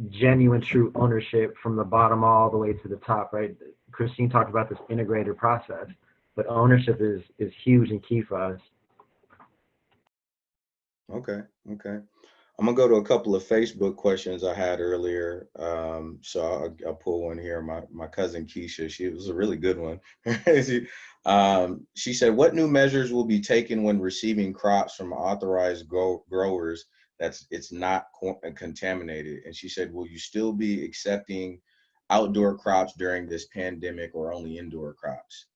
genuine, true ownership from the bottom all the way to the top, right? Christine talked about this integrated process, but ownership is huge and key for us. Okay. I'm gonna go to a couple of Facebook questions I had earlier. So I'll pull one here. My cousin Keisha, she was a really good one. She said, "What new measures will be taken when receiving crops from authorized growers it's not contaminated?" And she said, "Will you still be accepting outdoor crops during this pandemic or only indoor crops?"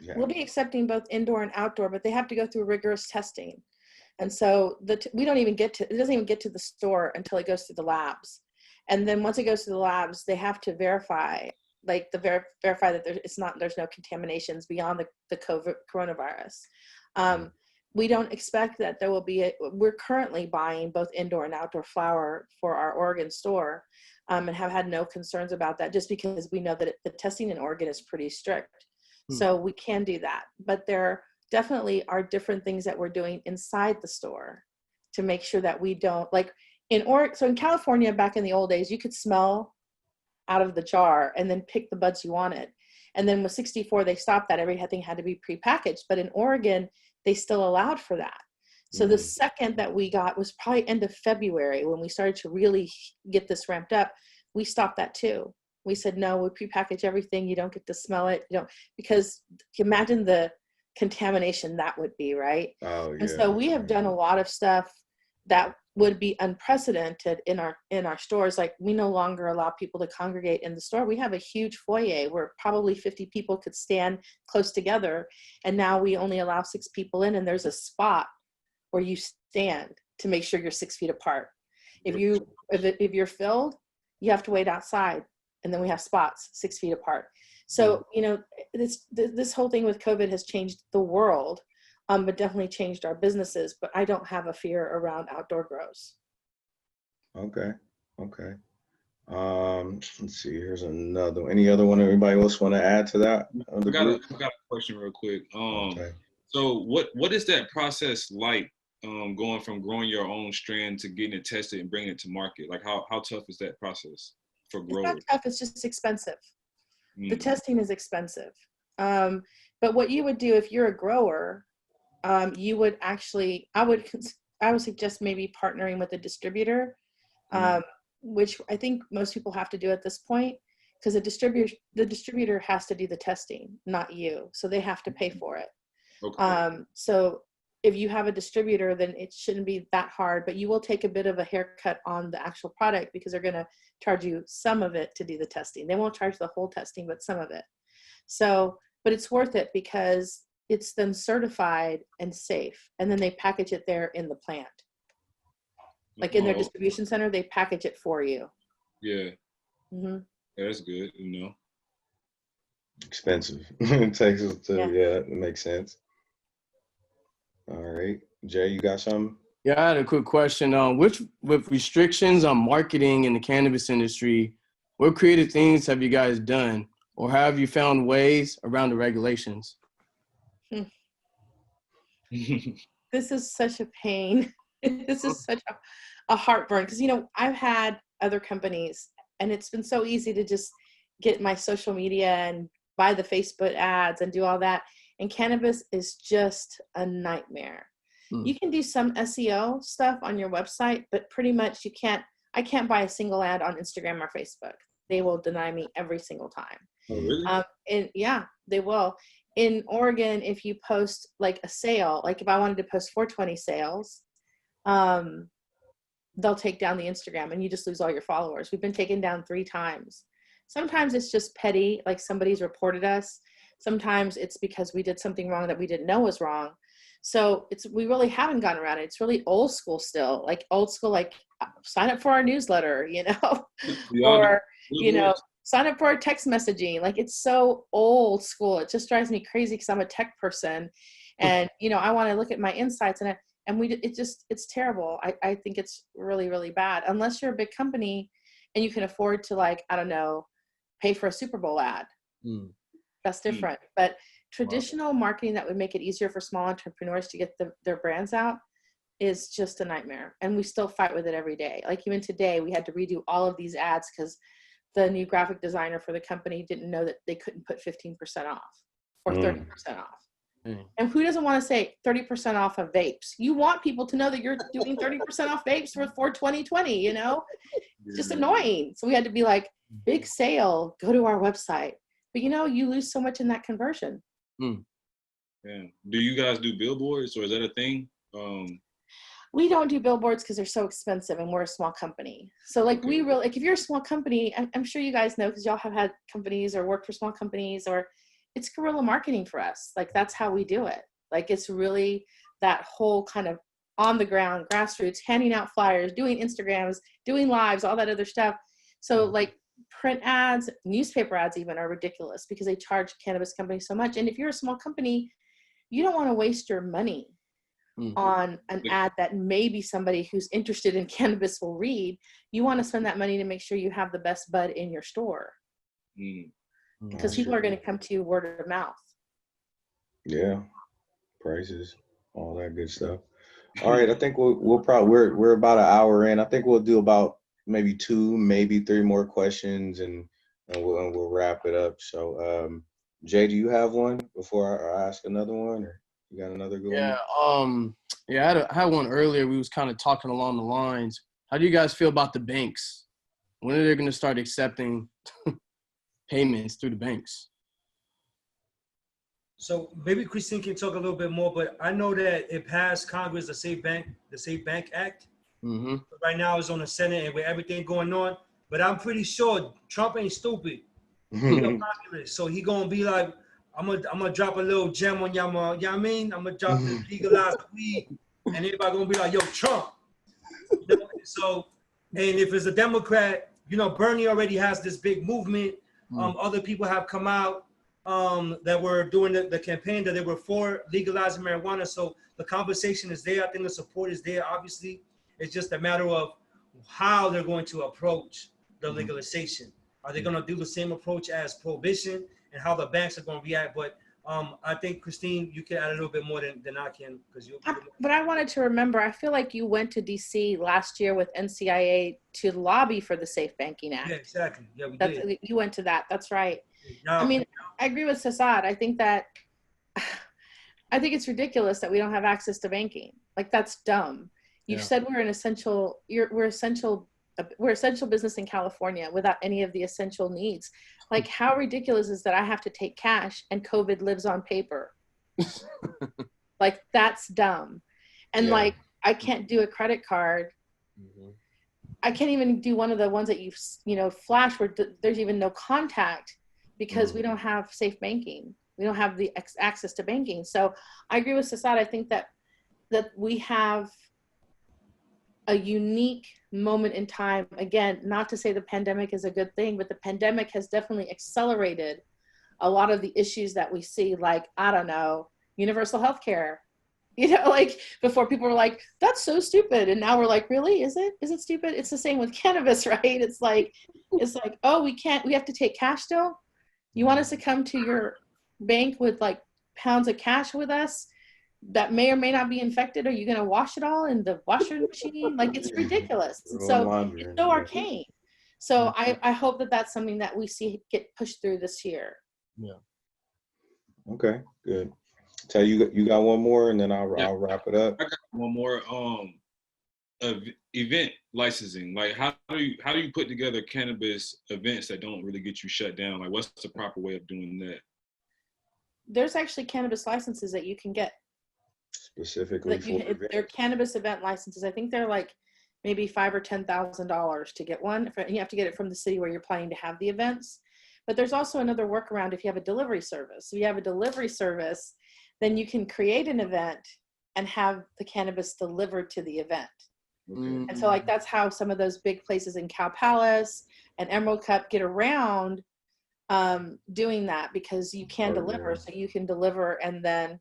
Yeah. We'll be accepting both indoor and outdoor, but they have to go through rigorous testing. And so we don't even it doesn't even get to the store until it goes through the labs. And then once it goes through the labs, they have to verify, like verify that there's no contaminations beyond the coronavirus. We don't expect that there will be we're currently buying both indoor and outdoor flower for our Oregon store, and have had no concerns about that, just because we know that the testing in Oregon is pretty strict. So we can do that, but there definitely are different things that we're doing inside the store to make sure that we don't, like in Oregon. So in California, back in the old days, you could smell out of the jar and then pick the buds you wanted. And then with 64, they stopped that. Everything had to be prepackaged. But in Oregon, they still allowed for that. So the second that we got was probably end of February when we started to really get this ramped up. We stopped that too. We said, no, we prepackage everything. You don't get to smell it. Because imagine the contamination that would be, right? Oh, yeah. And so we have done a lot of stuff that would be unprecedented in our stores. Like, we no longer allow people to congregate in the store. We have a huge foyer where probably 50 people could stand close together, and now we only allow 6 people in, and there's a spot where you stand to make sure you're 6 feet apart. If you're filled, you have to wait outside, and then we have spots 6 feet apart. So, this whole thing with COVID has changed the world. but definitely changed our businesses. But I don't have a fear around outdoor grows. Okay. Okay. Let's see. Here's another one. Any other one? Anybody else want to add to that? I got a question real quick. Okay. So what is that process like? Going from growing your own strand to getting it tested and bringing it to market? Like how tough is that process for growers? It's not tough. It's just expensive. The Mm. testing is expensive. But what you would do if you're a grower, you would actually, I would suggest maybe partnering with a distributor, which I think most people have to do at this point, because the distributor has to do the testing, not you. So they have to pay for it. Okay. So if you have a distributor, then it shouldn't be that hard, but you will take a bit of a haircut on the actual product because they're going to charge you some of it to do the testing. They won't charge the whole testing, but some of it. So, but it's worth it because it's then certified and safe. And then they package it there in the plant. Like in their distribution center, they package it for you. Yeah. Mm-hmm. Yeah, that's good, you know. Expensive. It takes us to, Yeah. it makes sense. All right. Jay, you got something? Yeah, I had a quick question. With restrictions on marketing in the cannabis industry, what creative things have you guys done, or have you found ways around the regulations? This is such a pain. This is such a heartburn because, you know, I've had other companies and it's been so easy to just get my social media and buy the Facebook ads and do all that. And cannabis is just a nightmare. You can do some SEO stuff on your website, but pretty much I can't buy a single ad on Instagram or Facebook. They will deny me every single time. Oh, really? And yeah, they will. In Oregon, if you post like a sale, like if I wanted to post 420 sales, they'll take down the Instagram and you just lose all your followers. We've been taken down 3 times. Sometimes it's just petty, like somebody's reported us. Sometimes it's because we did something wrong that we didn't know was wrong. So we really haven't gotten around it. It's really old school still, like old school, like sign up for our newsletter, you know, or, you know, sign up for our text messaging. Like it's so old school. It just drives me crazy because I'm a tech person and, you know, I want to look at my insights and it's terrible. I think it's really, really bad unless you're a big company and you can afford to, like, I don't know, pay for a Super Bowl ad. That's different. But traditional marketing that would make it easier for small entrepreneurs to get their brands out is just a nightmare. And we still fight with it every day. Like even today, we had to redo all of these ads because the new graphic designer for the company didn't know that they couldn't put 15% off or 30% off. And who doesn't want to say 30% off of vapes? You want people to know that you're doing 30% off vapes for 2020, you know? It's just annoying. So we had to be like, big sale, go to our website. But you know, you lose so much in that conversion. Yeah. Do you guys do billboards or is that a thing? We don't do billboards because they're so expensive and we're a small company. So like we really, like if you're a small company, I'm sure you guys know because y'all have had companies or worked for small companies, or it's guerrilla marketing for us. Like that's how we do it. Like it's really that whole kind of on the ground, grassroots, handing out flyers, doing Instagrams, doing lives, all that other stuff. So like print ads, newspaper ads even are ridiculous because they charge cannabis companies so much. And if you're a small company, you don't want to waste your money on an ad that maybe somebody who's interested in cannabis will read. You want to spend that money to make sure you have the best bud in your store. Because people are going to come to you word of mouth. Yeah. Prices, all that good stuff. All right. I think we'll probably, we're about an hour in. I think we'll do about maybe 2, maybe 3 more questions and we'll wrap it up. So, Jay, do you have one before I ask another one, or you got another good one? Yeah, I had one earlier. We was kind of talking along the lines. How do you guys feel about the banks? When are they going to start accepting payments through the banks? So maybe Christine can talk a little bit more, but I know that it passed Congress, the Safe Bank Act. Right now it's on the Senate and with everything going on. But I'm pretty sure Trump ain't stupid. He's a populist, so he gonna be like, I'm gonna drop a little gem on y'all. You know what I mean? I'm gonna drop this legalize the weed, and everybody gonna be like, yo, Trump. You know? So, and if it's a Democrat, you know, Bernie already has this big movement. Other people have come out. that were doing the campaign that they were for legalizing marijuana. So the conversation is there. I think the support is there. Obviously, it's just a matter of how they're going to approach the legalization. Are they going to do the same approach as prohibition, and how the banks are going to react? But I think, Christine, you can add a little bit more than I can, because you. But I wanted to remember, I feel like you went to DC last year with NCIA to lobby for the Safe Banking Act. Yeah, exactly. Yeah, we That's, did. you went to that. That's right. Now, I mean, I agree with Sassad. I think it's ridiculous that we don't have access to banking. Like, that's dumb. You've said we're an essential. We're essential business in California without any of the essential needs. Like, how ridiculous is that I have to take cash and COVID lives on paper? Like, that's dumb. And like, I can't do a credit card. I can't even do one of the ones that you flash where there's even no contact, because we don't have safe banking. We don't have the access to banking. So I agree with Sassad. I think that we have a unique moment in time. Again, not to say the pandemic is a good thing, but the pandemic has definitely accelerated a lot of the issues that we see, like, I don't know, universal health care. Like, before people were like, that's so stupid. And now we're like, really? Is it stupid? It's the same with cannabis, right? It's like, oh, we have to take cash still? You want us to come to your bank with like pounds of cash with us that may or may not be infected? Are you going to wash it all in the washer machine? Like, it's ridiculous. So it's so arcane. So I hope that that's something that we see get pushed through this year. Yeah. Okay, good. Tell you got one more, and then I'll wrap it up. I got one more. Event licensing. Like, how do you put together cannabis events that don't really get you shut down? Like, what's the proper way of doing that? There's actually cannabis licenses that you can get. Specifically for they're cannabis event licenses. I think they're like maybe $5,000 or $10,000 to get one. You have to get it from the city where you're planning to have the events. But there's also another workaround if you have a delivery service. If you have a delivery service, then you can create an event and have the cannabis delivered to the event. Okay. And so, like, that's how some of those big places in Cow Palace and Emerald Cup get around doing that, because you can deliver. So you can deliver, and then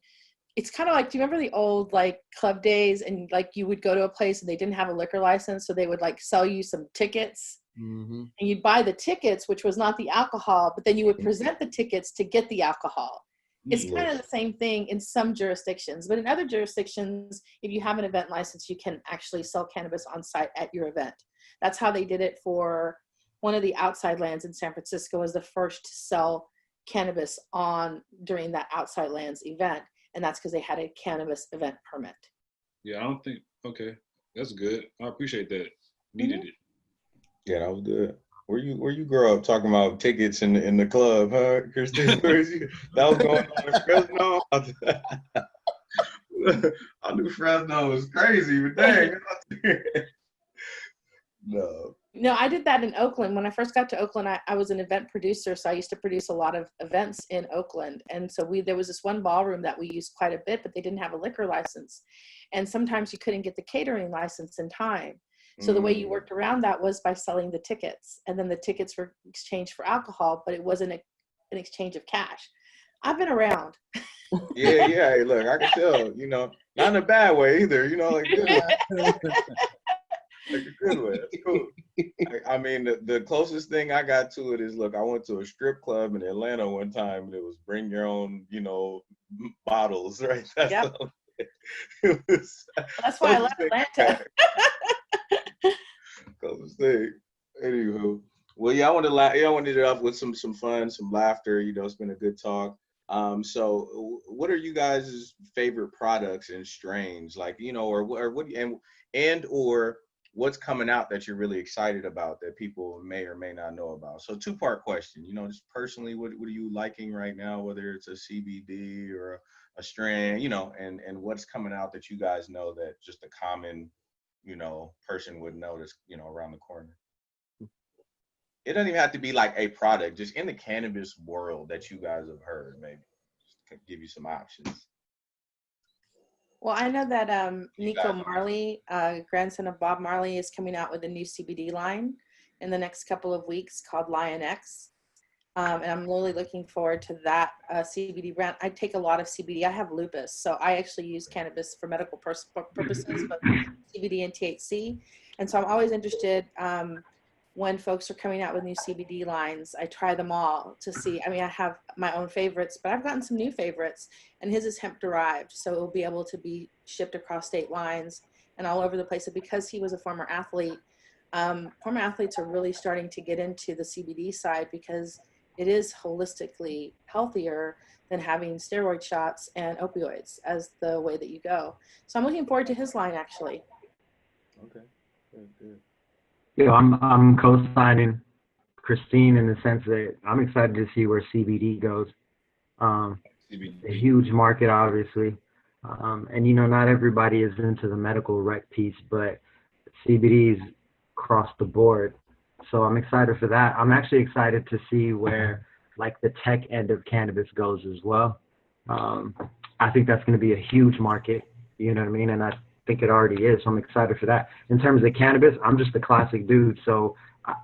it's kind of like, do you remember the old like club days, and like you would go to a place and they didn't have a liquor license, so they would like sell you some tickets, and you'd buy the tickets, which was not the alcohol, but then you would present the tickets to get the alcohol. It's kind of the same thing in some jurisdictions, but in other jurisdictions, if you have an event license, you can actually sell cannabis on site at your event. That's how they did it for one of the outside lands in San Francisco. Was the first to sell cannabis during that outside lands event. And that's because they had a cannabis event permit. Yeah, I don't think, okay, that's good. I appreciate that. Needed it. Yeah, that was good. Where you grow up talking about tickets in the club, huh, Christine? That was going on in Fresno. I knew Fresno was crazy, but dang. No, I did that in Oakland. When I first got to Oakland, I was an event producer, so I used to produce a lot of events in Oakland. And so there was this one ballroom that we used quite a bit, but they didn't have a liquor license. And sometimes you couldn't get the catering license in time. So the way you worked around that was by selling the tickets, and then the tickets were exchanged for alcohol, but it wasn't an exchange of cash. I've been around. Yeah. Hey, look, I can tell, not in a bad way either, like good. Like a good way. That's cool. I mean, the closest thing I got to it is, look, I went to a strip club in Atlanta one time, and it was bring your own, bottles, right? That's that's why I left Atlanta. Closest thing. Anywho, well, yeah, I wanted to up with some fun, some laughter. It's been a good talk. So, what are you guys' favorite products and strains, like, or what, or what's coming out that you're really excited about that people may or may not know about? So, two-part question. Just personally, what are you liking right now, whether it's a CBD or a strain, and what's coming out that you guys know that just a common person would notice, around the corner. It doesn't even have to be like a product, just in the cannabis world that you guys have heard, maybe. Just to give you some options. Well, I know that Nico Marley, grandson of Bob Marley, is coming out with a new CBD line in the next couple of weeks called Lion X. And I'm really looking forward to that CBD brand. I take a lot of CBD. I have lupus, so I actually use cannabis for medical purposes, but CBD and THC. And so I'm always interested when folks are coming out with new CBD lines. I try them all to see. I mean, I have my own favorites, but I've gotten some new favorites, and his is hemp derived, so it will be able to be shipped across state lines and all over the place. And because he was a former athlete, former athletes are really starting to get into the CBD side because it is holistically healthier than having steroid shots and opioids as the way that you go. So I'm looking forward to his line, actually. Okay, good, good. Yeah, I'm co-signing Christine in the sense that I'm excited to see where CBD goes. CBD. A huge market, obviously. And, you know, not everybody is into the medical rec piece, but CBD is across the board. So I'm excited for that. I'm actually excited to see where, like, the tech end of cannabis goes as well. I think that's going to be a huge market, you know what I mean? And I think it already is. So I'm excited for that. In terms of cannabis, I'm just a classic dude. So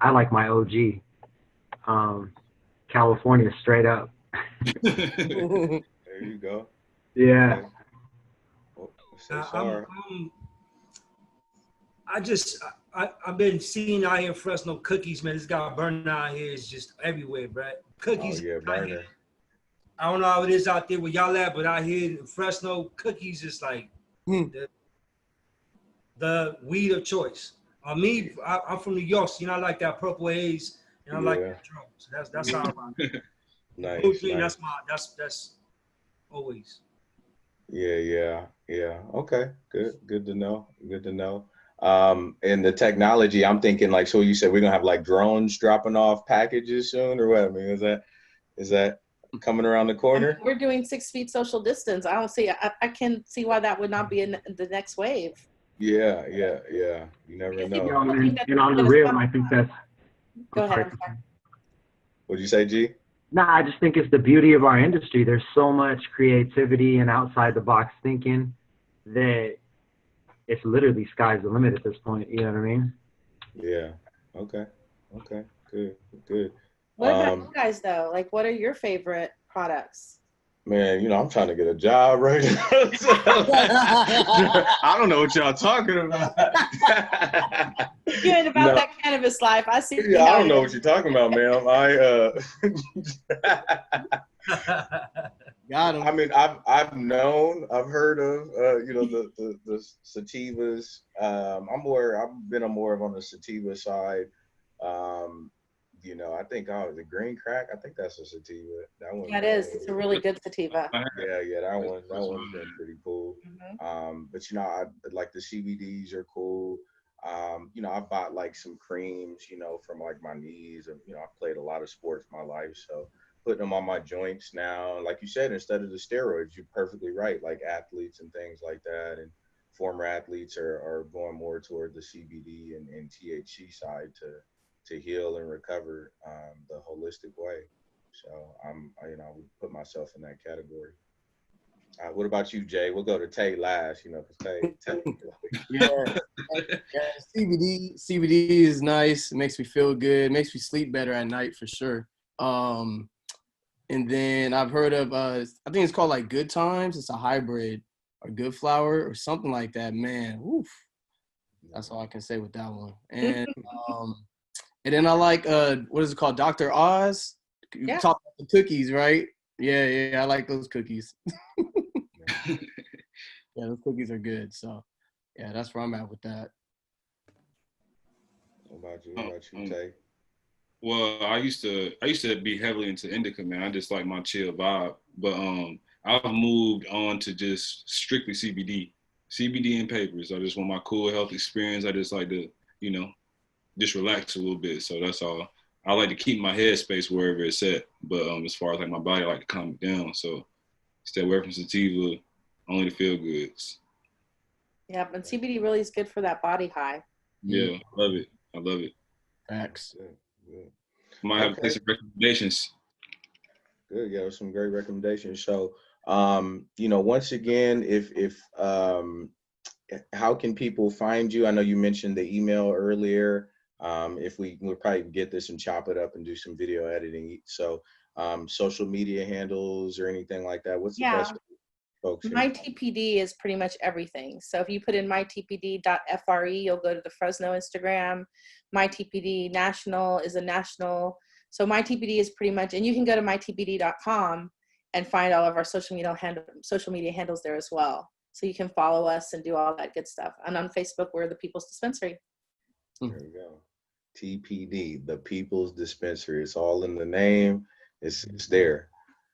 I like my OG. California, straight up. There you go. Yeah. Okay. Well, say sorry. I've been seeing out here in Fresno cookies, man. This guy burning out here is just everywhere, bro. Cookies. Oh yeah, burner. I don't know how it is out there where y'all at, but out here in Fresno, cookies is like the weed of choice. I'm from New York, so you know I like that purple haze, and I like that drum. So that's how I rock. Nice, nice. Nice. That's always. Yeah. Okay, good to know. Good to know. And the technology, I'm thinking like, so you said we're gonna have like drones dropping off packages soon, or what? I mean, is that coming around the corner? We're doing 6 feet social distance. I don't see. I can see why that would not be in the next wave. Yeah. You never know. And on the real, I think that's. Go ahead. I'm sorry. What'd you say, G? No, I just think it's the beauty of our industry. There's so much creativity and outside the box thinking that it's literally sky's the limit at this point. You know what I mean? Yeah. Okay. Good. What about you guys though? Like, what are your favorite products? Man, you know, I'm trying to get a job right now. I don't know what y'all talking about. You ain't about that cannabis life. I see. Yeah, I don't know what you're talking about, ma'am. Got him. I mean, I've heard of, you know, the sativas. I've been more on the sativa side. You know, I think the green crack. I think that's a sativa. That one. Yeah, it is. It's a really good sativa. Yeah. That one's been pretty cool. Mm-hmm. But you know, I like the CBDs are cool. You know, I bought like some creams, you know, from like my knees, and you know, I've played a lot of sports in my life, so putting them on my joints now. Like you said, instead of the steroids, you're perfectly right. Like athletes and things like that, and former athletes are going more toward the CBD and THC side to heal and recover the holistic way. So you know, I would put myself in that category. What about you, Jay? We'll go to Tay last, you know, because Tay. Yeah, CBD is nice. It makes me feel good. It makes me sleep better at night for sure. And then I've heard of I think it's called like Good Times. It's a hybrid or Good Flower or something like that. Man, oof. That's all I can say with that one. And and then I like what is it called? Dr. Oz. You talk about the cookies, right? Yeah, I like those cookies. Yeah, those cookies are good. So yeah, that's where I'm at with that. What about you, Tay? Well, I used to be heavily into indica, man. I just like my chill vibe. But I've moved on to just strictly CBD and papers. I just want my cool health experience. I just like to, you know, just relax a little bit. So that's all. I like to keep my headspace wherever it's at. But as far as like my body, I like to calm it down. So stay away from sativa, only the feel goods. Yeah, but CBD really is good for that body high. Yeah, I love it. Facts. Good. Might have to take some recommendations. Good. Yeah, some great recommendations. So, you know, once again, if how can people find you? I know you mentioned the email earlier. If we'll probably get this and chop it up and do some video editing. So social media handles or anything like that, what's the Yeah. best folks? My TPD is pretty much everything. So if you put in mytpd.fre, you'll go to the Fresno Instagram. My TPD National is a national. So my TPD is pretty much, and you can go to mytpd.com and find all of our social media handles there as well. So you can follow us and do all that good stuff. And on Facebook, we're the Peoples Dispensary. There we go. TPD, the People's Dispensary. It's all in the name. It's there.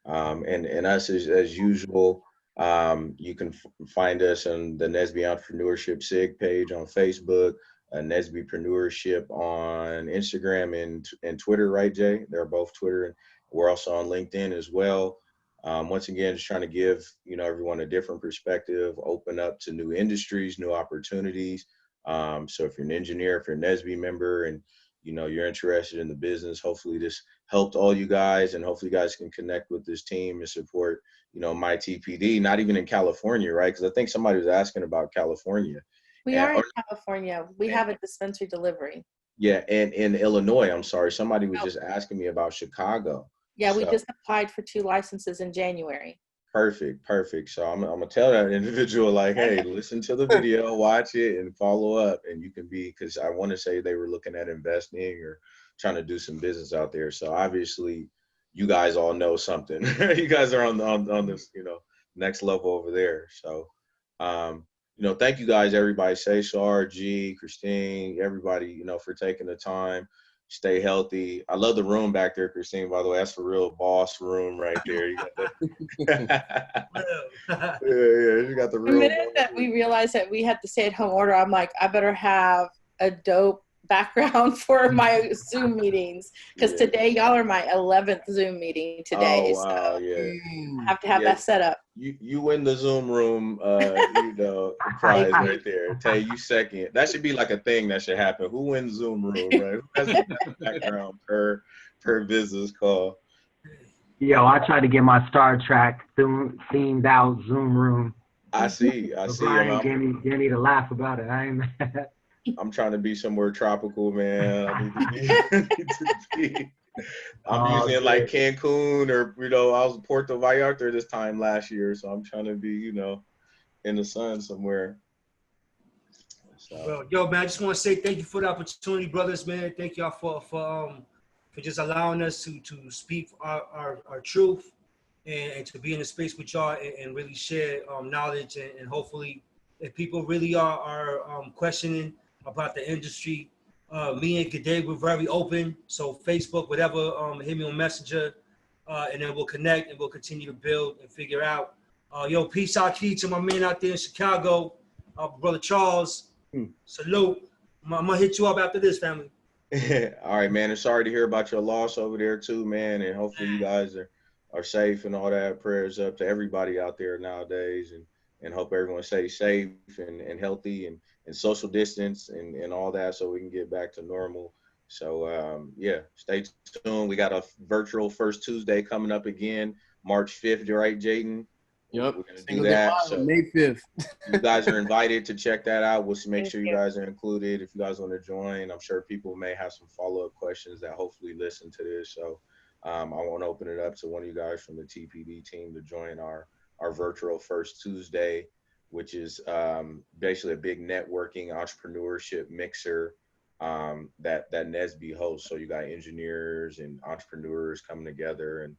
And us as usual. You can find us on the Nesby Entrepreneurship SIG page on Facebook, Nesbypreneurship on Instagram and Twitter, right, Jay? They're both Twitter. We're also on LinkedIn as well. Once again, just trying to give everyone a different perspective, open up to new industries, new opportunities. So if you're an engineer, if you're a Nesby member, and you're interested in the business, hopefully this helped all you guys, and hopefully you guys can connect with this team and support my TPD, not even in California, right? Because I think somebody was asking about California. We are in California. We have a dispensary delivery. Yeah, and in Illinois, I'm sorry, somebody was just asking me about Chicago. Yeah, we just applied for 2 licenses in January. Perfect. So I'm gonna tell that individual, like, hey, listen to the video, watch it, and follow up, and you can because I want to say they were looking at investing or trying to do some business out there. So obviously, you guys all know something. You guys are on this next level over there. So thank you guys, everybody. Cesar, G, Christine, everybody, for taking the time. Stay healthy. I love the room back there, Christine, by the way. That's a real boss room right there. You got the you got the real. The minute that we realized that we had the stay-at-home order, I'm like, I better have a dope background for my Zoom meetings, because today y'all are my 11th Zoom meeting today. Oh wow, so yeah. I have to have that set up. You win the Zoom room prize right there. Tay, you second. That should be like a thing that should happen. Who wins Zoom room, right? Who has the best background per business call? Yo, I tried to get my Star Trek themed out Zoom room. I see. Brian gave me to laugh about it. I ain't mad. I'm trying to be somewhere tropical, man. I need to be. I'm usually in like Cancun or I was in Puerto Vallarta this time last year, so I'm trying to be in the sun somewhere. So. Well, yo, man, I just want to say thank you for the opportunity, brothers, man. Thank y'all for just allowing us to speak our truth and to be in the space with y'all and really share knowledge and hopefully if people really are questioning about the industry, me and Gade, we're very open. So Facebook, whatever, hit me on Messenger, and then we'll connect and we'll continue to build and figure out. Yo, peace out, key to my man out there in Chicago, brother Charles. Salute. I'm gonna hit you up after this, family. All right, man. I'm sorry to hear about your loss over there too, man. And hopefully you guys are safe and all that. Prayers up to everybody out there nowadays, and hope everyone stays safe and healthy and social distance and all that, so we can get back to normal. So stay tuned. We got a virtual First Tuesday coming up again, March 5th, right, Jaden? Yep. We're gonna do that. So May 5th. you guys are invited to check that out. We'll make sure you guys are included. If you guys want to join, I'm sure people may have some follow-up questions that hopefully listen to this. So I want to open it up to one of you guys from the TPD team to join our virtual First Tuesday, which is basically a big networking entrepreneurship mixer that Nesby hosts. So you got engineers and entrepreneurs coming together and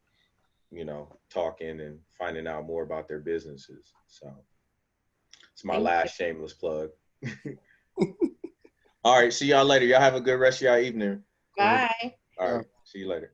talking and finding out more about their businesses. So it's my last shameless plug. All right, see y'all later. Y'all have a good rest of y'all evening. Bye. All right, see you later.